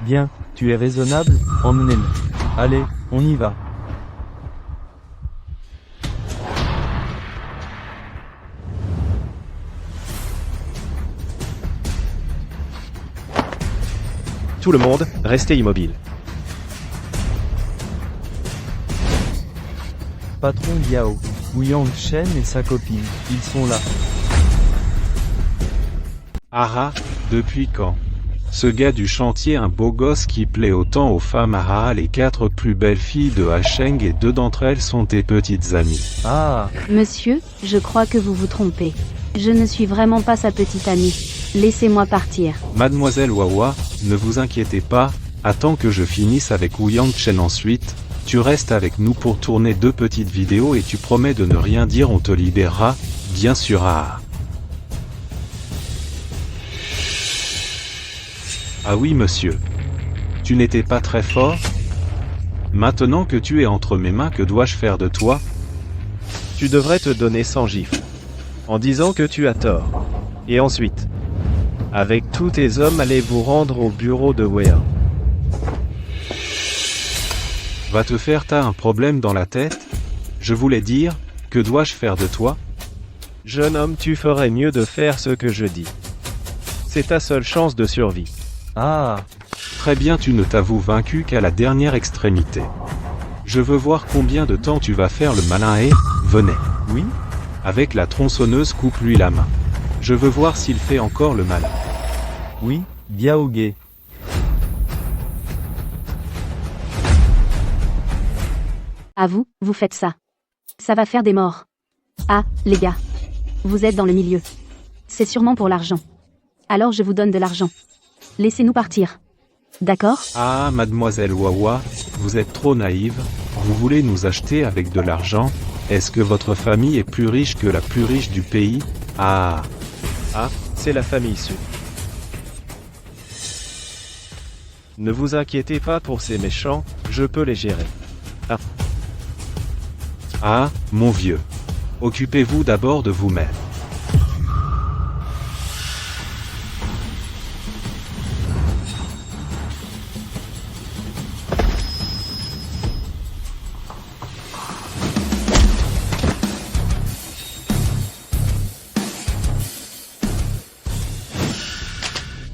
Bien, tu es raisonnable, emmenez-le. Allez, on y va. Tout le monde, restez immobile. Patron Yao, Yang Shen et sa copine, ils sont là. Ah, depuis quand? Ce gars du chantier, un beau gosse qui plaît autant aux femmes. Ah, les 4 plus belles filles de Hacheng et 2 d'entre elles sont tes petites amies. Ah, Monsieur, je crois que vous vous trompez. Je ne suis vraiment pas sa petite amie. Laissez-moi partir. Mademoiselle Wawa, ne vous inquiétez pas, attends que je finisse avec Wu Yang-chen ensuite, tu restes avec nous pour tourner 2 petites vidéos et tu promets de ne rien dire, on te libérera, bien sûr. Ah oui monsieur. Tu n'étais pas très fort? Maintenant que tu es entre mes mains, que dois-je faire de toi? Tu devrais te donner 100 gifles. En disant que tu as tort. Et ensuite, avec tous tes hommes, allez vous rendre au bureau de Wea. Va te faire, t'as un problème dans la tête? Je voulais dire, que dois-je faire de toi? Jeune homme, tu ferais mieux de faire ce que je dis. C'est ta seule chance de survie. ah, Très bien, tu ne t'avoues vaincu qu'à la dernière extrémité. Je veux voir combien de temps tu vas faire le malin et, venez. oui? Avec la tronçonneuse, coupe-lui la main. Je veux voir s'il fait encore le malin. Oui, Biaoge. À vous, vous faites ça. Ça va faire des morts. Ah, les gars. Vous êtes dans le milieu. C'est sûrement pour l'argent. Alors je vous donne de l'argent. Laissez-nous partir. D'accord? Ah, mademoiselle Wawa, vous êtes trop naïve. Vous voulez nous acheter avec de l'argent? Est-ce que votre famille est plus riche que la plus riche du pays? Ah, Ah, c'est la famille Su. Ne vous inquiétez pas pour ces méchants, je peux les gérer. ah, mon vieux. Occupez-vous d'abord de vous-même.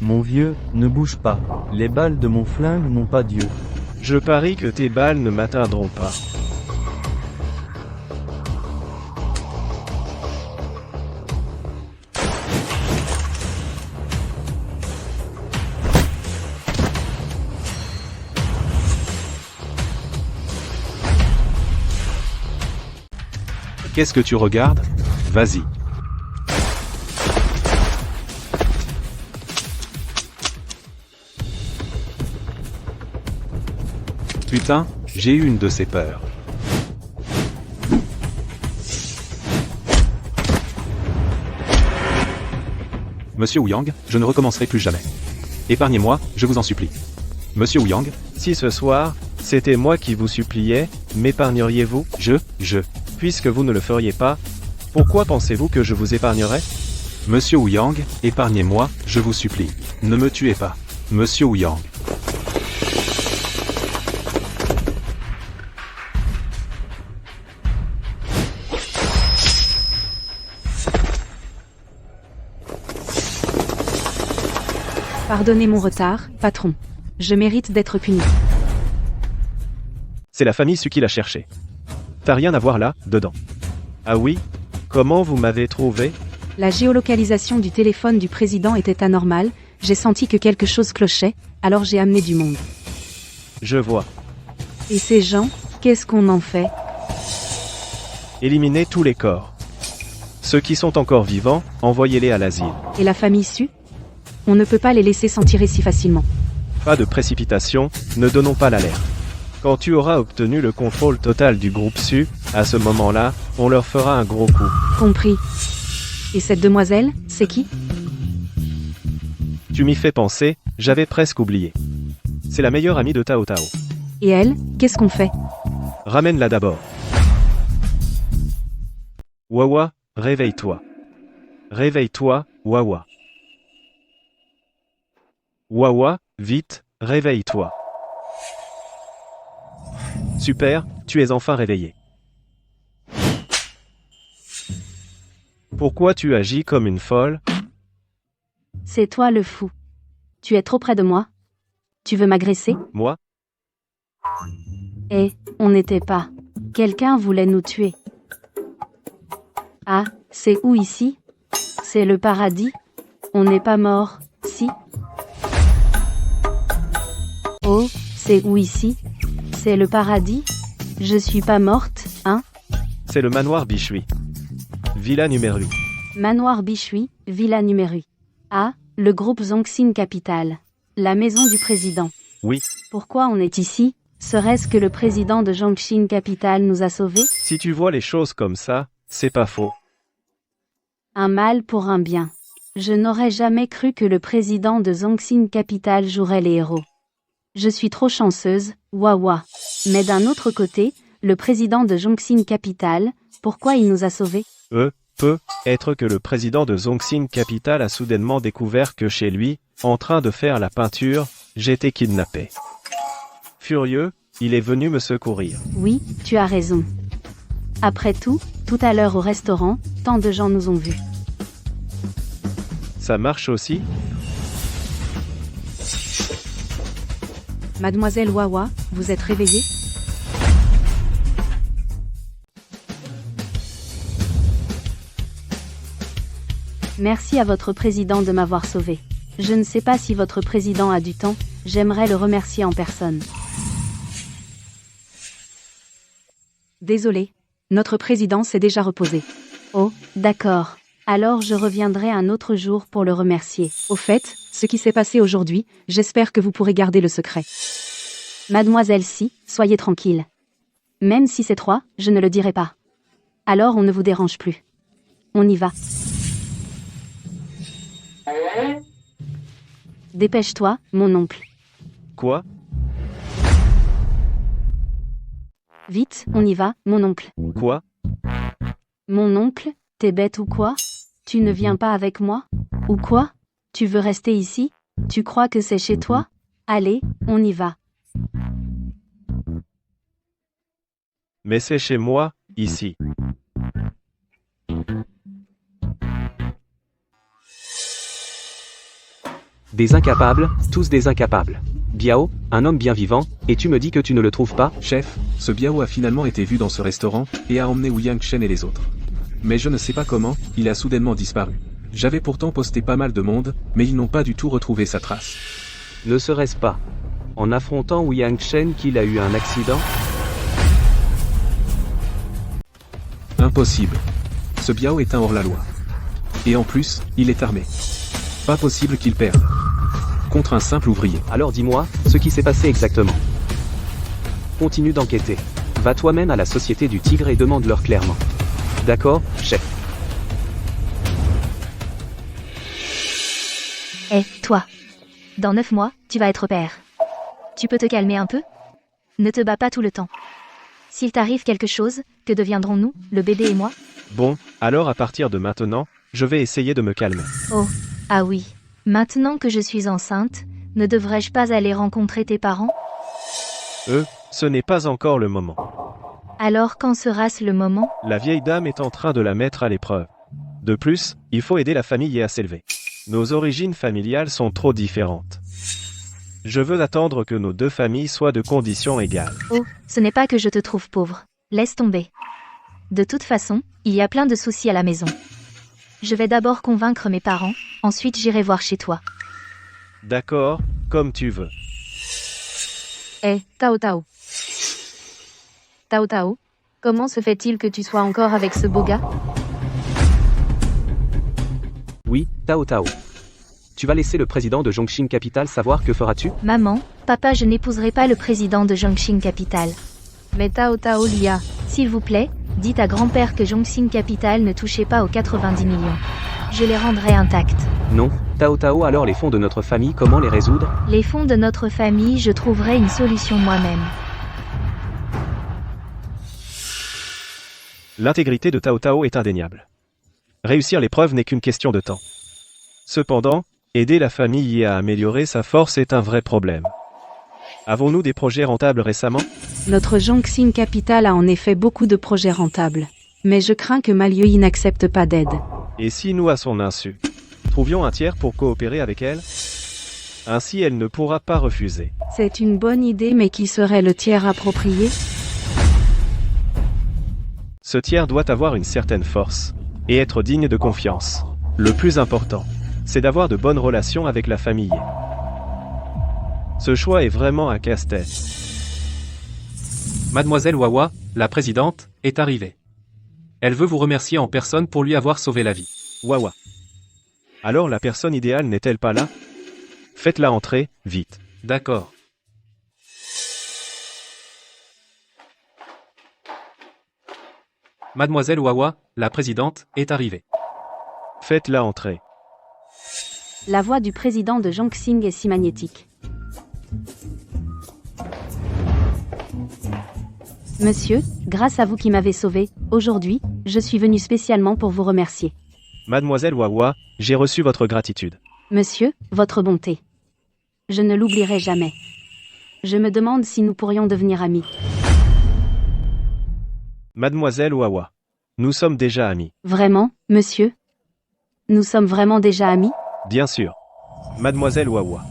Mon vieux, ne bouge pas. Les balles de mon flingue n'ont pas Dieu. Je parie que tes balles ne m'atteindront pas. Qu'est-ce que tu regardes? Vas-y. Putain, j'ai eu une de ces peurs. Monsieur Wu Yang, je ne recommencerai plus jamais. Épargnez-moi, je vous en supplie. Monsieur Wu Yang, Si ce soir, c'était moi qui vous suppliais, m'épargneriez-vous? Puisque vous ne le feriez pas, pourquoi pensez-vous que je vous épargnerais? Monsieur Wu Yang, épargnez-moi, je vous supplie. Ne me tuez pas. Monsieur Wu Yang. Pardonnez mon retard, patron. Je mérite d'être puni. C'est la famille Su qui l'a cherché. T'as rien à voir là, dedans. Ah oui? Comment vous m'avez trouvé? La géolocalisation du téléphone du président était anormale, j'ai senti que quelque chose clochait, alors j'ai amené du monde. Je vois. Et ces gens, qu'est-ce qu'on en fait? Éliminez tous les corps. Ceux qui sont encore vivants, envoyez-les à l'asile. Et la famille Su? On ne peut pas les laisser s'en tirer si facilement. Pas de précipitation, ne donnons pas l'alerte. Quand tu auras obtenu le contrôle total du groupe Su, à ce moment-là, on leur fera un gros coup. Compris. Et cette demoiselle, c'est qui? Tu m'y fais penser, j'avais presque oublié. C'est la meilleure amie de Tao Tao. Et elle, qu'est-ce qu'on fait? Ramène-la d'abord. Wawa, réveille-toi. Réveille-toi, Wawa. Wawa, vite, réveille-toi. Super, tu es enfin réveillé. Pourquoi tu agis comme une folle? C'est toi le fou. Tu es trop près de moi. Tu veux m'agresser? Moi? Eh, on n'était pas. Quelqu'un voulait nous tuer. Ah, c'est où ici? C'est le paradis? On n'est pas mort, si? Oh, c'est où ici? C'est le paradis? Je suis pas morte, hein? C'est le manoir Bichui. Villa numéro 8. Manoir Bichui, villa numéro 8. Ah, le groupe Zongxin Capital. La maison du président. Oui. Pourquoi on est ici? Serait-ce que le président de Zongxin Capital nous a sauvés? Si tu vois les choses comme ça, c'est pas faux. Un mal pour un bien. Je n'aurais jamais cru que le président de Zongxin Capital jouerait les héros. Je suis trop chanceuse, Wawa. Mais d'un autre côté, le président de Zongxin Capital, pourquoi il nous a sauvés? Peut être que le président de Zongxin Capital a soudainement découvert que chez lui, en train de faire la peinture, j'étais kidnappé. Furieux, il est venu me secourir. Oui, tu as raison. Après tout à l'heure au restaurant, tant de gens nous ont vus. Ça marche aussi? Mademoiselle Wawa, vous êtes réveillée? Merci à votre président de m'avoir sauvé. Je ne sais pas si votre président a du temps, j'aimerais le remercier en personne. Désolé. Notre président s'est déjà reposé. Oh, d'accord. Alors je reviendrai un autre jour pour le remercier. Au fait, ce qui s'est passé aujourd'hui, j'espère que vous pourrez garder le secret. Mademoiselle Si, soyez tranquille. Même si c'est 3, je ne le dirai pas. Alors on ne vous dérange plus. On y va. Dépêche-toi, mon oncle. Quoi? Vite, on y va, mon oncle. Quoi? Mon oncle, t'es bête ou quoi? Tu ne viens pas avec moi? Ou quoi? Tu veux rester ici? Tu crois que c'est chez toi? Allez, on y va. Mais c'est chez moi, ici. Des incapables, tous des incapables. Biao, un homme bien vivant, et tu me dis que tu ne le trouves pas? Chef, ce Biao a finalement été vu dans ce restaurant, et a emmené Wu Yangchen et les autres. Mais je ne sais pas comment, il a soudainement disparu. J'avais pourtant posté pas mal de monde, mais ils n'ont pas du tout retrouvé sa trace. Ne serait-ce pas en affrontant Wu Yangchen qu'il a eu un accident? Impossible. Ce Biao est un hors-la-loi. Et en plus, il est armé. Pas possible qu'il perde. Contre un simple ouvrier. Alors dis-moi, ce qui s'est passé exactement. Continue d'enquêter. Va toi-même à la Société du Tigre et demande-leur clairement. D'accord, chef. Eh, toi. Dans 9 mois, tu vas être père. Tu peux te calmer un peu? Ne te bats pas tout le temps. S'il t'arrive quelque chose, que deviendrons-nous, le bébé et moi? Bon, alors à partir de maintenant, je vais essayer de me calmer. Oh, ah oui. Maintenant que je suis enceinte, ne devrais-je pas aller rencontrer tes parents? Ce n'est pas encore le moment. Alors quand sera-ce le moment? La vieille dame est en train de la mettre à l'épreuve. De plus, il faut aider la famille à s'élever. Nos origines familiales sont trop différentes. Je veux attendre que nos deux familles soient de conditions égales. Oh, ce n'est pas que je te trouve pauvre. Laisse tomber. De toute façon, il y a plein de soucis à la maison. Je vais d'abord convaincre mes parents, ensuite j'irai voir chez toi. D'accord, comme tu veux. Tao Tao. Tao Tao, comment se fait-il que tu sois encore avec ce beau gars? Oui, Tao Tao. Tu vas laisser le président de Zhongxing Capital savoir que feras-tu? Maman, papa, je n'épouserai pas le président de Zhongxing Capital. Mais Tao Tao Lia, S'il vous plaît, dites à grand-père que Zhongxing Capital ne touchait pas aux 90 millions. Je les rendrai intacts. Non, Tao Tao, alors les fonds de notre famille, comment les résoudre? Les fonds de notre famille, je trouverai une solution moi-même. L'intégrité de Tao Tao est indéniable. Réussir l'épreuve n'est qu'une question de temps. Cependant, aider la famille à améliorer sa force est un vrai problème. Avons-nous des projets rentables récemment? notre Zhongxing Capital a en effet beaucoup de projets rentables. Mais je crains que Malieui n'accepte pas d'aide. Et si nous, à son insu, trouvions un tiers pour coopérer avec elle? Ainsi, elle ne pourra pas refuser. C'est une bonne idée, mais qui serait le tiers approprié? Ce tiers doit avoir une certaine force et être digne de confiance. Le plus important, c'est d'avoir de bonnes relations avec la famille. Ce choix est vraiment un casse-tête. Mademoiselle Wawa, la présidente, est arrivée. Elle veut vous remercier en personne pour lui avoir sauvé la vie. Wawa. Alors la personne idéale n'est-elle pas là? Faites-la entrer, vite. D'accord. Mademoiselle Wawa, la présidente, est arrivée. Faites-la entrer. La voix du président de Zhongxing est si magnétique. Monsieur, grâce à vous qui m'avez sauvé, aujourd'hui, je suis venu spécialement pour vous remercier. Mademoiselle Wawa, j'ai reçu votre gratitude. Monsieur, votre bonté. Je ne l'oublierai jamais. Je me demande si nous pourrions devenir amis. Mademoiselle Wawa, nous sommes déjà amis. Vraiment, monsieur? Nous sommes vraiment déjà amis? Bien sûr. Mademoiselle Wawa.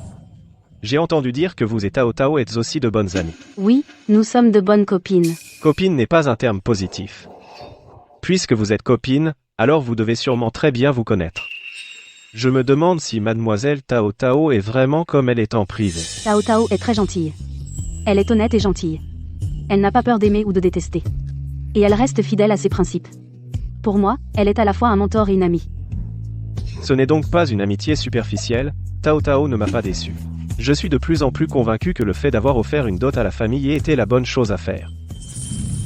J'ai entendu dire que vous et Tao Tao êtes aussi de bonnes amies. Oui, nous sommes de bonnes copines. Copine n'est pas un terme positif. Puisque vous êtes copine, alors vous devez sûrement très bien vous connaître. Je me demande si Mademoiselle Tao Tao est vraiment comme elle est en privé. Tao Tao est très gentille. Elle est honnête et gentille. Elle n'a pas peur d'aimer ou de détester. Et elle reste fidèle à ses principes. Pour moi, elle est à la fois un mentor et une amie. Ce n'est donc pas une amitié superficielle, Tao Tao ne m'a pas déçu. Je suis de plus en plus convaincu que le fait d'avoir offert une dot à la famille était la bonne chose à faire.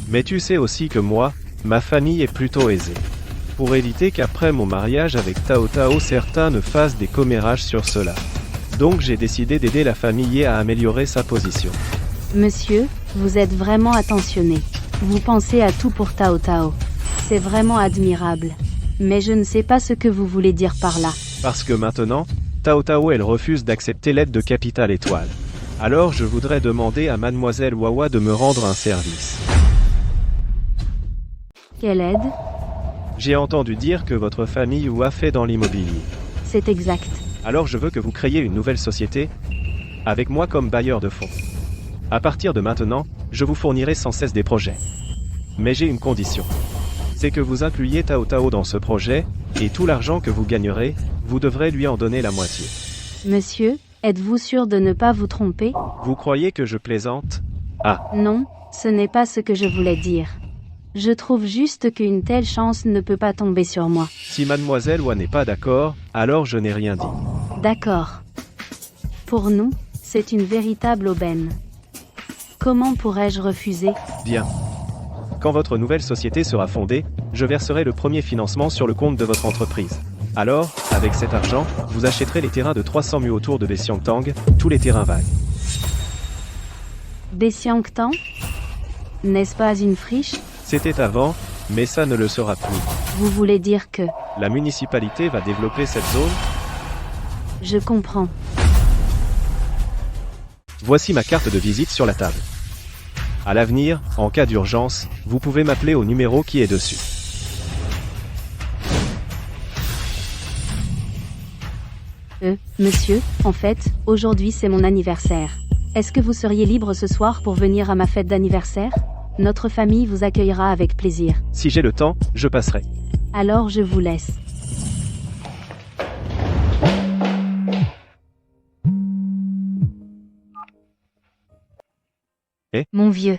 Mais tu sais aussi que moi, ma famille est plutôt aisée. Pour éviter qu'après mon mariage avec Tao Tao certains ne fassent des commérages sur cela. Donc j'ai décidé d'aider la famille à améliorer sa position. Monsieur, vous êtes vraiment attentionné. Vous pensez à tout pour Tao Tao. C'est vraiment admirable. Mais je ne sais pas ce que vous voulez dire par là. Parce que maintenant, Tao Tao elle refuse d'accepter l'aide de Capital Étoile. Alors je voudrais demander à Mademoiselle Wawa de me rendre un service. Quelle aide? J'ai entendu dire que votre famille ou a fait dans l'immobilier. C'est exact. Alors je veux que vous créiez une nouvelle société, avec moi comme bailleur de fonds. À partir de maintenant, je vous fournirai sans cesse des projets. Mais j'ai une condition. C'est que vous incluiez Tao Tao dans ce projet, et tout l'argent que vous gagnerez, vous devrez lui en donner la moitié. Monsieur, êtes-vous sûr de ne pas vous tromper? Vous croyez que je plaisante? Ah. Non, ce n'est pas ce que je voulais dire. Je trouve juste qu'une telle chance ne peut pas tomber sur moi. Si Mademoiselle Wa n'est pas d'accord, alors je n'ai rien dit. D'accord. Pour nous, c'est une véritable aubaine. Comment pourrais-je refuser? Bien. Quand votre nouvelle société sera fondée, je verserai le premier financement sur le compte de votre entreprise. Alors, avec cet argent, vous achèterez les terrains de 300 mu autour de Bessiangtang, tous les terrains vagues. Bessiangtang? N'est-ce pas une friche? C'était avant, mais ça ne le sera plus. Vous voulez dire que... La municipalité va développer cette zone? Je comprends. Voici ma carte de visite sur la table. À l'avenir, en cas d'urgence, vous pouvez m'appeler au numéro qui est dessus. Monsieur, en fait, aujourd'hui c'est mon anniversaire. Est-ce que vous seriez libre ce soir pour venir à ma fête d'anniversaire? Notre famille vous accueillera avec plaisir. Si j'ai le temps, je passerai. Alors je vous laisse. Mon vieux.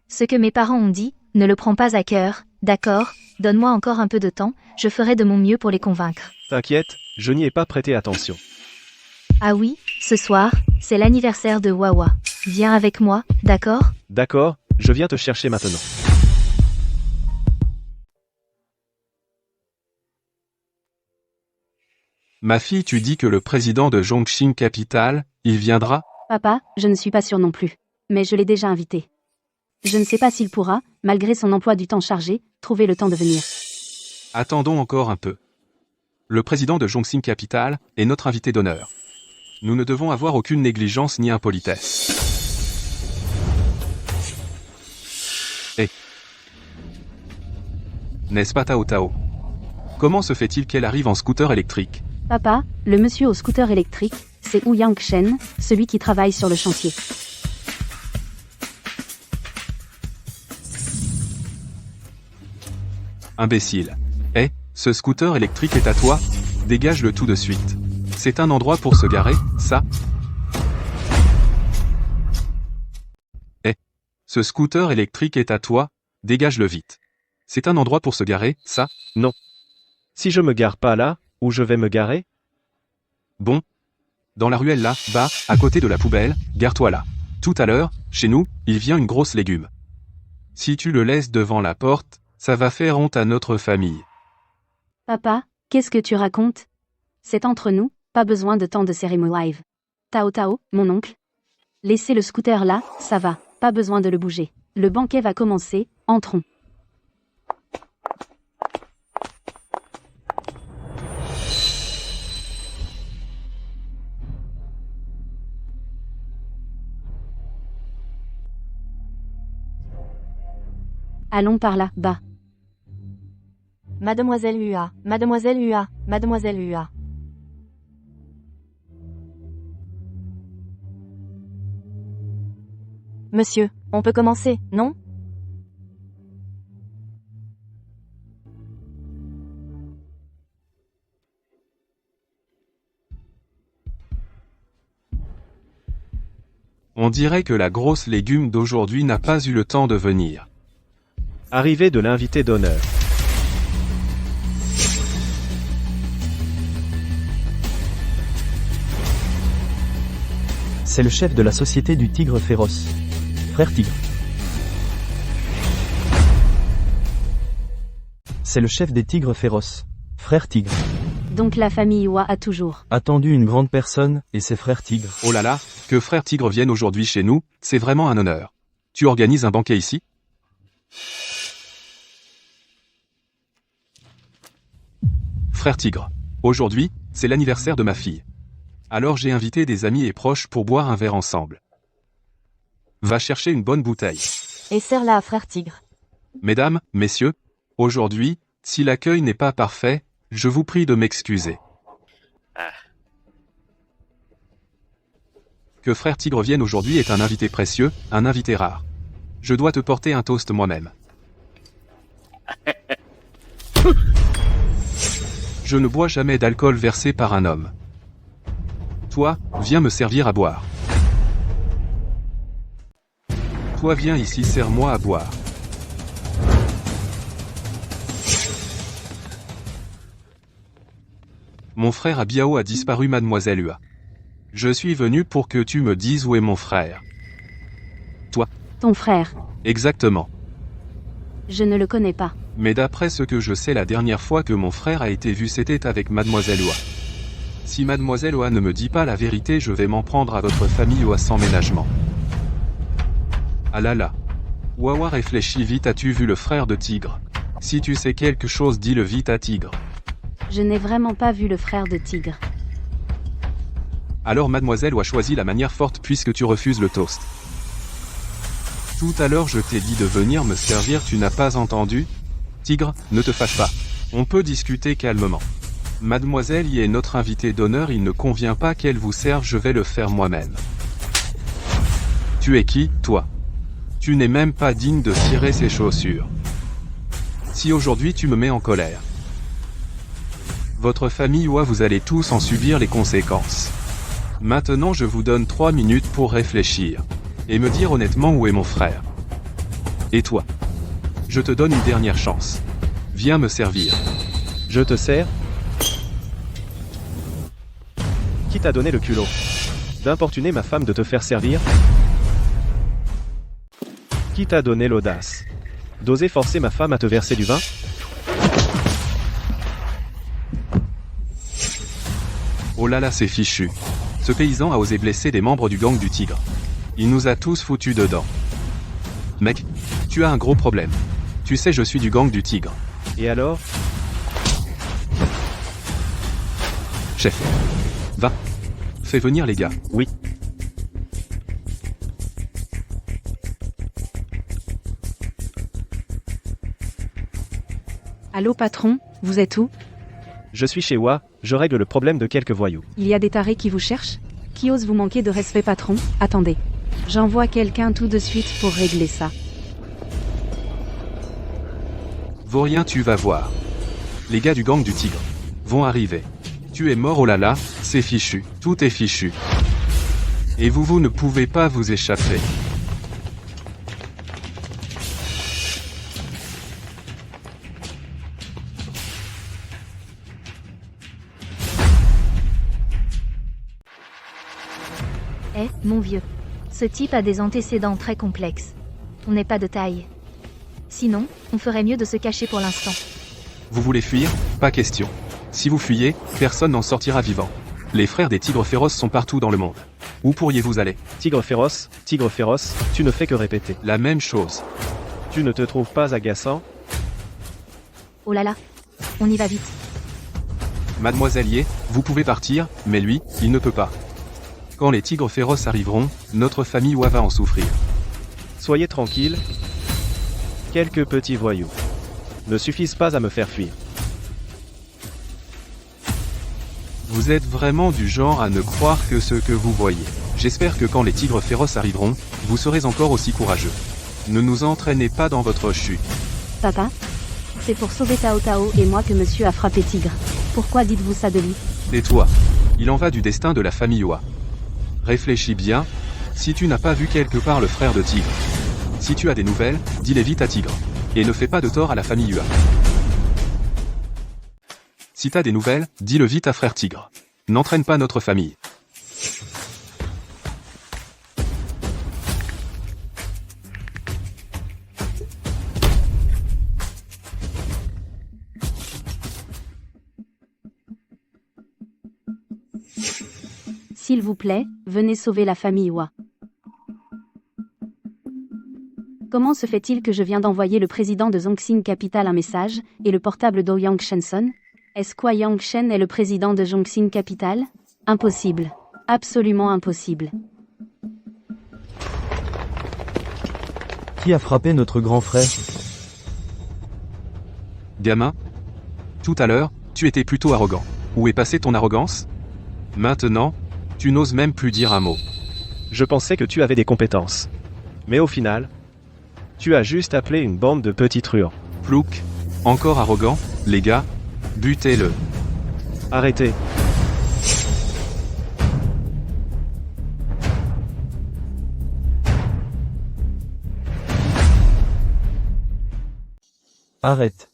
Ce que mes parents ont dit, ne le prends pas à cœur, d'accord? Donne-moi encore un peu de temps, je ferai de mon mieux pour les convaincre. T'inquiète, je n'y ai pas prêté attention. Ah oui, ce soir, c'est l'anniversaire de Wawa. Viens avec moi, d'accord? D'accord, je viens te chercher maintenant. Ma fille, tu dis que le président de Zhongxing Capital, il viendra? Papa, je ne suis pas sûre non plus. Mais je l'ai déjà invité. Je ne sais pas s'il pourra, malgré son emploi du temps chargé, trouver le temps de venir. Attendons encore un peu. Le président de Zhongxing Capital est notre invité d'honneur. Nous ne devons avoir aucune négligence ni impolitesse. N'est-ce pas Tao Tao? Comment se fait-il qu'elle arrive en scooter électrique? Papa, le monsieur au scooter électrique, c'est Wu Yangshen, celui qui travaille sur le chantier. Imbécile. Ce scooter électrique est à toi? Dégage-le tout de suite. C'est un endroit pour se garer, ça? Ce scooter électrique est à toi? Dégage-le vite. C'est un endroit pour se garer, ça? Non. Si je me gare pas là, où je vais me garer? Bon. Dans la ruelle là, bas, à côté de la poubelle, gare-toi là. Tout à l'heure, chez nous, il vient une grosse légume. Si tu le laisses devant la porte, ça va faire honte à notre famille. Papa, qu'est-ce que tu racontes? C'est entre nous, pas besoin de tant de cérémonie live. Tao Tao, mon oncle. Laissez le scooter là, ça va, pas besoin de le bouger. Le banquet va commencer, entrons. Allons par là, bas. Mademoiselle Hua, Mademoiselle Hua, Mademoiselle Hua. Monsieur, on peut commencer, non? On dirait que la grosse légume d'aujourd'hui n'a pas eu le temps de venir. Arrivée de l'invité d'honneur. C'est le chef de la société du Tigre Féroce. Frère Tigre. C'est le chef des Tigres Féroces. Frère Tigre. Donc la famille Hua a toujours Attendu une grande personne, et ses frères Tigres. Oh là là, que Frère Tigre vienne aujourd'hui chez nous, c'est vraiment un honneur. Tu organises un banquet ici? Frère Tigre. Aujourd'hui, c'est l'anniversaire de ma fille. Alors j'ai invité des amis et proches pour boire un verre ensemble. Va chercher une bonne bouteille. Et serre-la à Frère Tigre. Mesdames, messieurs, aujourd'hui, si l'accueil n'est pas parfait, je vous prie de m'excuser. Que Frère Tigre vienne aujourd'hui est un invité précieux, un invité rare. Je dois te porter un toast moi-même. Je ne bois jamais d'alcool versé par un homme. Toi, viens me servir à boire. Toi viens ici, sers-moi à boire. Mon frère Abiao a disparu, Mademoiselle Hua. Je suis venu pour que tu me dises où est mon frère. Toi. ton frère. Exactement. Je ne le connais pas. Mais d'après ce que je sais, la dernière fois que mon frère a été vu, c'était avec Mademoiselle Hua. Si Mademoiselle Hua ne me dit pas la vérité, je vais m'en prendre à votre famille Hua sans ménagement. Ah là là. Wawa, réfléchis vite, as-tu vu le frère de Tigre? Si tu sais quelque chose, dis-le vite à Tigre. Je n'ai vraiment pas vu le frère de Tigre. Alors Mademoiselle Hua choisit la manière forte puisque tu refuses le toast. Tout à l'heure je t'ai dit de venir me servir, tu n'as pas entendu? Tigre, ne te fâche pas. On peut discuter calmement. Mademoiselle y est notre invitée d'honneur, il ne convient pas qu'elle vous serve, je vais le faire moi-même. Tu es qui, toi? Tu n'es même pas digne de cirer ses chaussures. Si aujourd'hui tu me mets en colère, votre famille ou vous allez tous en subir les conséquences. Maintenant je vous donne 3 minutes pour réfléchir. Et me dire honnêtement où est mon frère. Et toi? Je te donne une dernière chance. Viens me servir. Je te sers? Qui t'a donné le culot d'importuner ma femme de te faire servir? Qui t'a donné l'audace d'oser forcer ma femme à te verser du vin? Oh là là, c'est fichu. Ce paysan a osé blesser des membres du gang du Tigre. Il nous a tous foutus dedans. Mec, tu as un gros problème. Tu sais, je suis du gang du Tigre. Et alors? Chef. Va. Fais venir les gars. Oui. Allô patron, vous êtes où? Je suis chez Wa, je règle le problème de quelques voyous. Il y a des tarés qui vous cherchent? Qui osent vous manquer de respect patron? Attendez. J'envoie quelqu'un tout de suite pour régler ça. Vaurien, tu vas voir. Les gars du gang du Tigre vont arriver. Tu es mort, oh là là, c'est fichu. Tout est fichu. Et vous ne pouvez pas vous échapper. Eh, mon vieux. Ce type a des antécédents très complexes. On n'est pas de taille. Sinon, on ferait mieux de se cacher pour l'instant. Vous voulez fuir? Pas question. Si vous fuyez, personne n'en sortira vivant. Les frères des tigres féroces sont partout dans le monde. Où pourriez-vous aller? Tigre féroce, tu ne fais que répéter. La même chose. Tu ne te trouves pas agaçant? Oh là là. On y va vite. Mademoiselle Yé, vous pouvez partir, mais lui, il ne peut pas. Quand les tigres féroces arriveront, notre famille va en souffrir. Soyez tranquille. Quelques petits voyous ne suffisent pas à me faire fuir. Vous êtes vraiment du genre à ne croire que ce que vous voyez. J'espère que quand les tigres féroces arriveront, vous serez encore aussi courageux. Ne nous entraînez pas dans votre chute. Papa? C'est pour sauver Tao Tao et moi que monsieur a frappé Tigre. Pourquoi dites-vous ça de lui? Et toi? Il en va du destin de la famille Oa. Réfléchis bien, si tu n'as pas vu quelque part le frère de Tigre. Si tu as des nouvelles, dis-les vite à Tigre. Et ne fais pas de tort à la famille Ua. Si t'as des nouvelles, dis-le vite à frère Tigre. N'entraîne pas notre famille. S'il vous plaît, venez sauver la famille Wa. Comment se fait-il que je viens d'envoyer le président de Zhongxin Capital un message, et le portable d'Ouyang Shen sonne? Est-ce qu'Ouyang Shen est le président de Zhongxin Capital? Impossible. Absolument impossible. Qui a frappé notre grand frère? Gamin? Tout à l'heure, tu étais plutôt arrogant. Où est passée ton arrogance? Maintenant, tu n'oses même plus dire un mot. Je pensais que tu avais des compétences. Mais au final, tu as juste appelé une bande de petits truands. Plouk, encore arrogant, les gars, butez-le. Arrêtez. Arrête.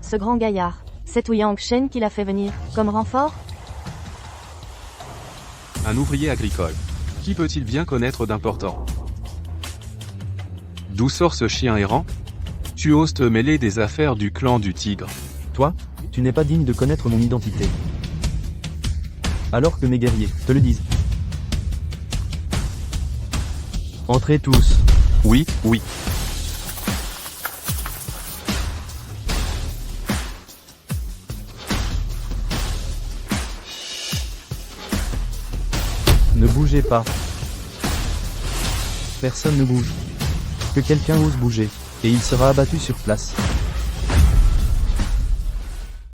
Ce grand gaillard, c'est Ouyang Shen qui l'a fait venir, comme renfort? Un ouvrier agricole. Qui peut-il bien connaître d'important? D'où sort ce chien errant? Tu oses te mêler des affaires du clan du Tigre. Toi, tu n'es pas digne de connaître mon identité. Alors que mes guerriers te le disent. Entrez tous. Oui, oui. Ne bougez pas. Personne ne bouge. Que quelqu'un ose bouger, et il sera abattu sur place.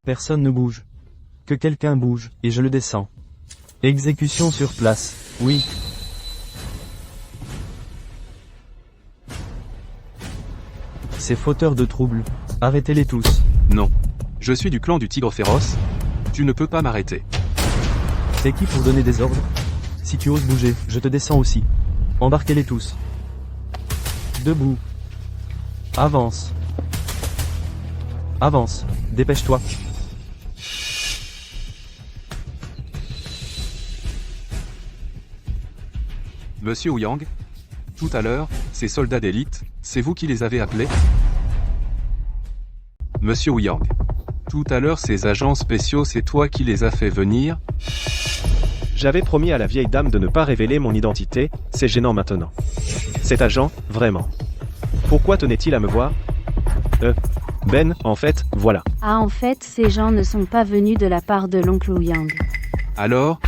Personne ne bouge. Que quelqu'un bouge, et je le descends. Exécution sur place, oui. Ces fauteurs de troubles, arrêtez-les tous. Non. Je suis du clan du tigre féroce. Tu ne peux pas m'arrêter. T'es qui pour donner des ordres? Si tu oses bouger, je te descends aussi. Embarquez-les tous. Debout. Avance. Avance. Dépêche-toi. Monsieur Ouyang? Tout à l'heure, ces soldats d'élite, c'est vous qui les avez appelés? Monsieur Ouyang. Tout à l'heure, ces agents spéciaux, c'est toi qui les as fait venir? J'avais promis à la vieille dame de ne pas révéler mon identité, c'est gênant maintenant. Cet agent, vraiment. Pourquoi tenait-il à me voir? Ben, en fait, voilà. Ah, en fait, ces gens ne sont pas venus de la part de l'oncle Ouyang. Alors,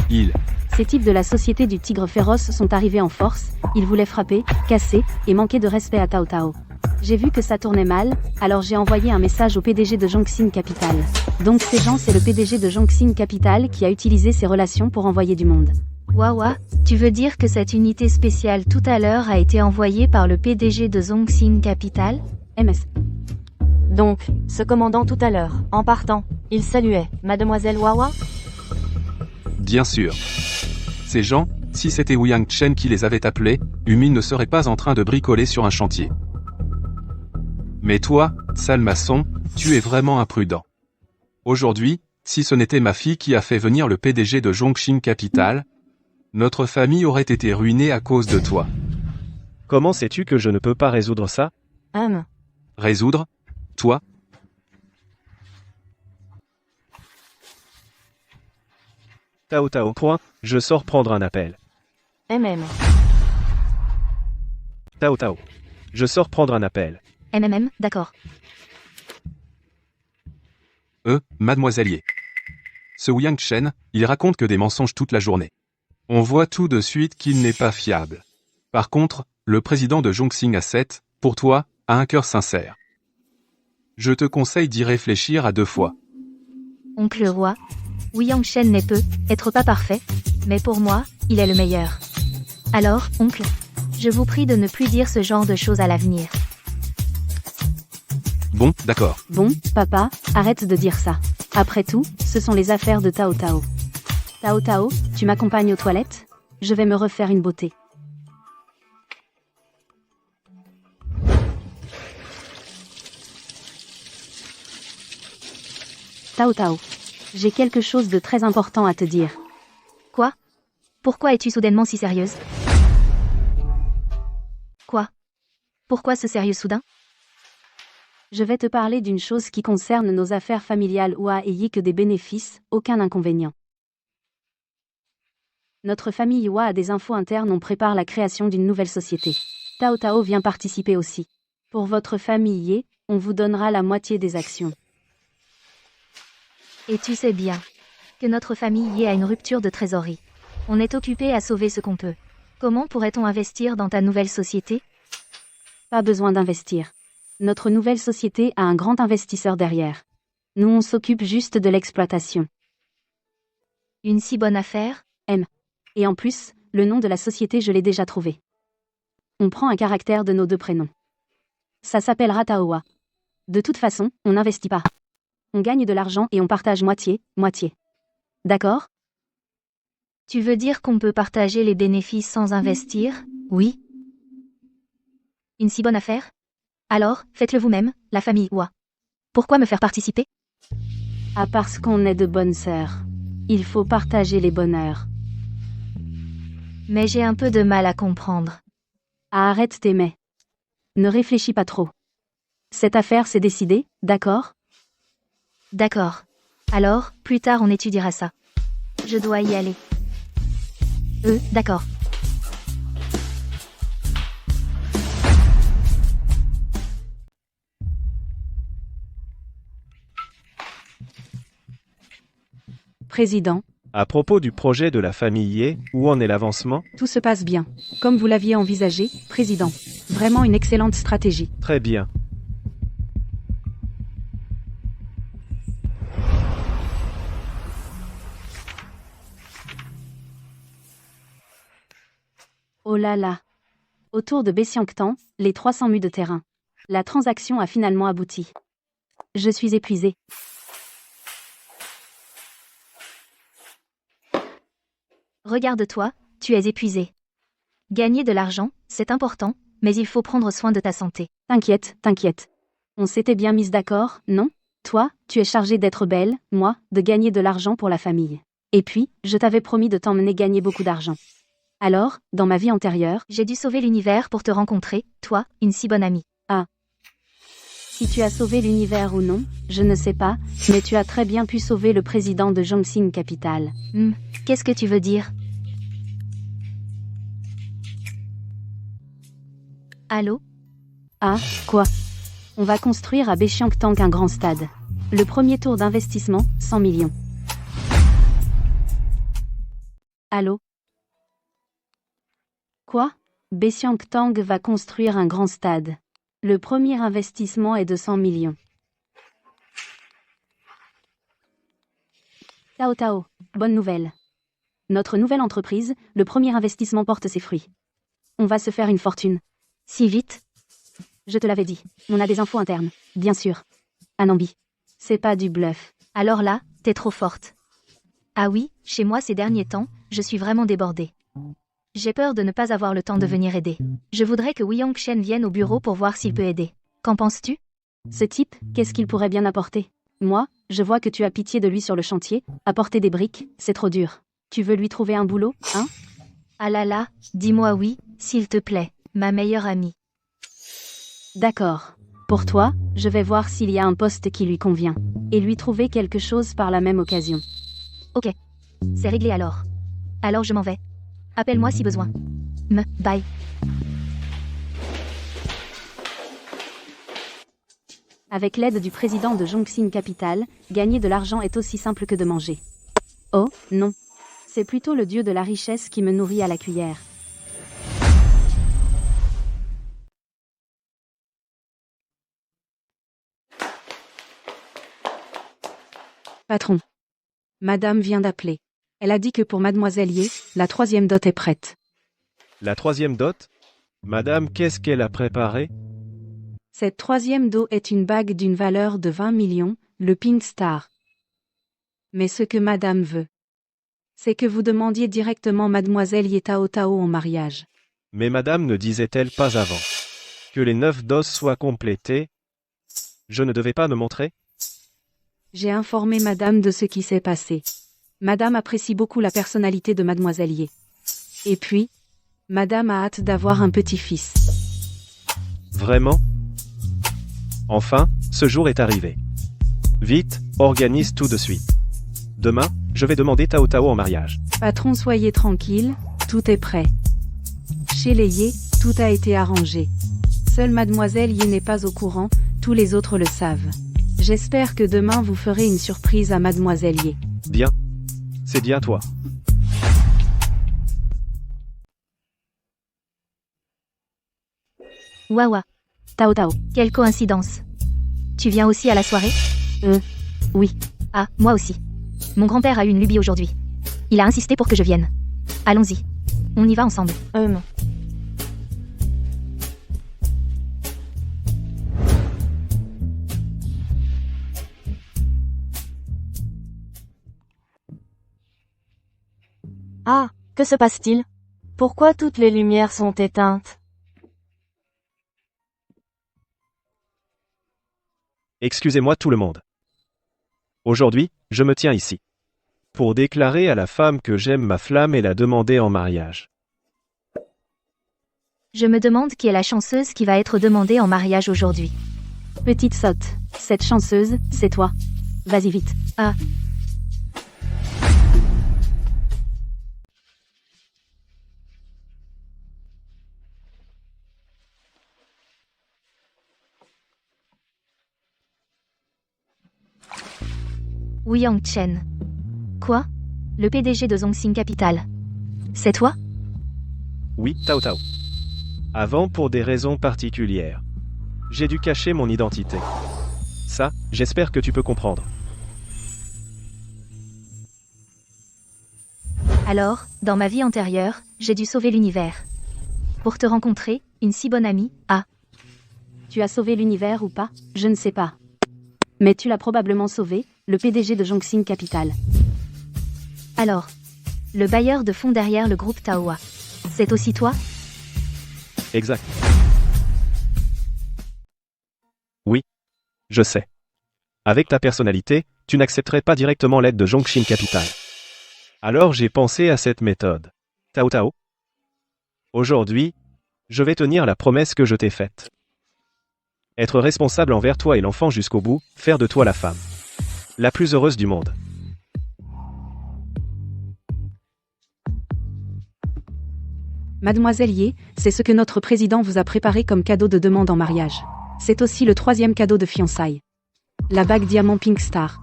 Ces types de la société du tigre féroce sont arrivés en force, ils voulaient frapper, casser, et manquer de respect à Tao Tao. J'ai vu que ça tournait mal, alors j'ai envoyé un message au PDG de Zhongxin Capital. Donc ces gens, c'est le PDG de Zhongxin Capital qui a utilisé ses relations pour envoyer du monde. Wawa, tu veux dire que cette unité spéciale tout à l'heure a été envoyée par le PDG de Zhongxin Capital? MS. Donc, ce commandant tout à l'heure, en partant, il saluait Mademoiselle Wawa? bien sûr. Ces gens, si c'était Ouyang Chen qui les avait appelés, Umi ne serait pas en train de bricoler sur un chantier. Mais toi, sale maçon, tu es vraiment imprudent. Aujourd'hui, si ce n'était ma fille qui a fait venir le PDG de Zhongxin Capital, notre famille aurait été ruinée à cause de toi. Comment sais-tu que je ne peux pas résoudre ça? Résoudre? Toi? Tao Tao. Je sors prendre un appel. Tao Tao. Je sors prendre un appel. D'accord. Mademoiselle. Ce Ouyang Chen, il raconte que des mensonges toute la journée. On voit tout de suite qu'il n'est pas fiable. Par contre, le président de Zhongxing A7, pour toi, a un cœur sincère. Je te conseille d'y réfléchir à 2 fois. Oncle roi, Ouyang Chen n'est peut être pas parfait, mais pour moi, il est le meilleur. Alors, oncle, je vous prie de ne plus dire ce genre de choses à l'avenir. Bon, d'accord. Bon, papa, arrête de dire ça. Après tout, ce sont les affaires de Tao Tao. Tao Tao, tu m'accompagnes aux toilettes? Je vais me refaire une beauté. Tao Tao, j'ai quelque chose de très important à te dire. Quoi? Pourquoi es-tu soudainement si sérieuse? Quoi? Pourquoi ce sérieux soudain? Je vais te parler d'une chose qui concerne nos affaires familiales Oua et Yi, que des bénéfices, aucun inconvénient. Notre famille Oua a des infos internes, on prépare la création d'une nouvelle société. Tao Tao vient participer aussi. Pour votre famille Yi, on vous donnera la moitié des actions. Et tu sais bien que notre famille Yi a une rupture de trésorerie. On est occupé à sauver ce qu'on peut. Comment pourrait-on investir dans ta nouvelle société? Pas besoin d'investir. Notre nouvelle société a un grand investisseur derrière. Nous, on s'occupe juste de l'exploitation. Une si bonne affaire? Et en plus, le nom de la société, je l'ai déjà trouvé. On prend un caractère de nos 2 prénoms. Ça s'appellera Taoa. De toute façon, on n'investit pas. On gagne de l'argent et on partage moitié. D'accord? Tu veux dire qu'on peut partager les bénéfices sans investir? Oui. Une si bonne affaire? Alors, faites-le vous-même, la famille Oua. Pourquoi me faire participer? Ah, parce qu'on est de bonnes sœurs. Il faut partager les bonheurs. Mais j'ai un peu de mal à comprendre. Ah, arrête tes mais. Ne réfléchis pas trop. Cette affaire, c'est décidé, d'accord? D'accord. Alors, plus tard on étudiera ça. Je dois y aller. D'accord. Président, À propos du projet de la famille Ye, où en est l'avancement? Tout se passe bien. Comme vous l'aviez envisagé, Président. Vraiment une excellente stratégie. Très bien. Oh là là. Autour de Bessiangtan, les 300 mus de terrain. La transaction a finalement abouti. Je suis épuisé. Regarde-toi, tu es épuisé. Gagner de l'argent, c'est important, mais il faut prendre soin de ta santé. T'inquiète, t'inquiète. On s'était bien mis d'accord, non? Toi, tu es chargée d'être belle, moi, de gagner de l'argent pour la famille. Et puis, je t'avais promis de t'emmener gagner beaucoup d'argent. Alors, dans ma vie antérieure, J'ai dû sauver l'univers pour te rencontrer, toi, une si bonne amie. si tu as sauvé l'univers ou non, je ne sais pas, mais tu as très bien pu sauver le président de Zhongxing Capital. Qu'est-ce que tu veux dire? Allô? Ah, quoi? On va construire à Bessiangtan un grand stade. Le premier tour d'investissement, 100 millions. Allô? Quoi? Bessiangtan va construire un grand stade. Le premier investissement est de 100 millions. Tao Tao, bonne nouvelle. Notre nouvelle entreprise, le premier investissement porte ses fruits. On va se faire une fortune. Si vite? Je te l'avais dit, on a des infos internes, bien sûr. Anambi. C'est pas du bluff. Alors là, t'es trop forte. Ah oui, chez moi ces derniers temps, je suis vraiment débordée. J'ai peur de ne pas avoir le temps de venir aider. Je voudrais que Wei Chen vienne au bureau pour voir s'il peut aider. Qu'en penses-tu? Ce type, qu'est-ce qu'il pourrait bien apporter? Moi, je vois que tu as pitié de lui sur le chantier, apporter des briques, c'est trop dur. Tu veux lui trouver un boulot, hein? Ah là là, dis-moi oui, s'il te plaît, ma meilleure amie. D'accord. Pour toi, je vais voir s'il y a un poste qui lui convient. Et lui trouver quelque chose par la même occasion. Ok. C'est réglé alors. Alors je m'en vais. Appelle-moi si besoin. Bye. Avec l'aide du président de Zhongxing Capital, gagner de l'argent est aussi simple que de manger. Oh, non. C'est plutôt le dieu de la richesse qui me nourrit à la cuillère. Patron. Madame vient d'appeler. Elle a dit que pour Mademoiselle Ye, la 3e dot est prête. La 3e dot? Madame, qu'est-ce qu'elle a préparé? Cette 3e dot est une bague d'une valeur de 20 millions, le Pink Star. Mais ce que Madame veut, c'est que vous demandiez directement Mademoiselle Ye Tao Tao en mariage. Mais Madame ne disait-elle pas avant que les 9 doses soient complétées? Je ne devais pas me montrer? J'ai informé Madame de ce qui s'est passé. Madame apprécie beaucoup la personnalité de Mademoiselle Ye. Et puis, Madame a hâte d'avoir un petit-fils. Vraiment? Enfin, ce jour est arrivé. Vite, organise tout de suite. Demain, je vais demander Tao Tao en mariage. Patron, soyez tranquille, tout est prêt. Chez les Ye, tout a été arrangé. Seule Mademoiselle Ye n'est pas au courant, tous les autres le savent. J'espère que demain vous ferez une surprise à Mademoiselle Ye. Bien. C'est bien toi. Waouh. Tao Tao. Quelle coïncidence. Tu viens aussi à la soirée? Oui. Ah, moi aussi. Mon grand-père a eu une lubie aujourd'hui. Il a insisté pour que je vienne. Allons-y. On y va ensemble. Ah, que se passe-t-il? Pourquoi toutes les lumières sont éteintes? Excusez-moi tout le monde. Aujourd'hui, je me tiens ici pour déclarer à la femme que j'aime ma flamme et la demander en mariage. Je me demande qui est la chanceuse qui va être demandée en mariage aujourd'hui. Petite sotte. Cette chanceuse, c'est toi. Vas-y vite. Ah. Wei Chen. Quoi? Le PDG de Zongxing Capital. C'est toi? Oui, Tao Tao. Avant, pour des raisons particulières. J'ai dû cacher mon identité. Ça, j'espère que tu peux comprendre. Alors, dans ma vie antérieure, j'ai dû sauver l'univers. Pour te rencontrer, une si bonne amie, Tu as sauvé l'univers ou pas? Je ne sais pas. Mais tu l'as probablement sauvé, le PDG de Zongxing Capital. Alors, le bailleur de fonds derrière le groupe Taoa. C'est aussi toi? Exact. Oui. Je sais. Avec ta personnalité, tu n'accepterais pas directement l'aide de Zongxing Capital. Alors j'ai pensé à cette méthode. Tao Tao. Aujourd'hui, je vais tenir la promesse que je t'ai faite. Être responsable envers toi et l'enfant jusqu'au bout, faire de toi la femme la plus heureuse du monde. Mademoiselle Ye, c'est ce que notre président vous a préparé comme cadeau de demande en mariage. C'est aussi le 3e cadeau de fiançailles. La bague diamant Pink Star.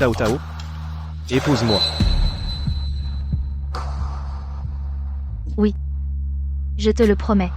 Tao Tao. Épouse-moi. Oui. Je te le promets.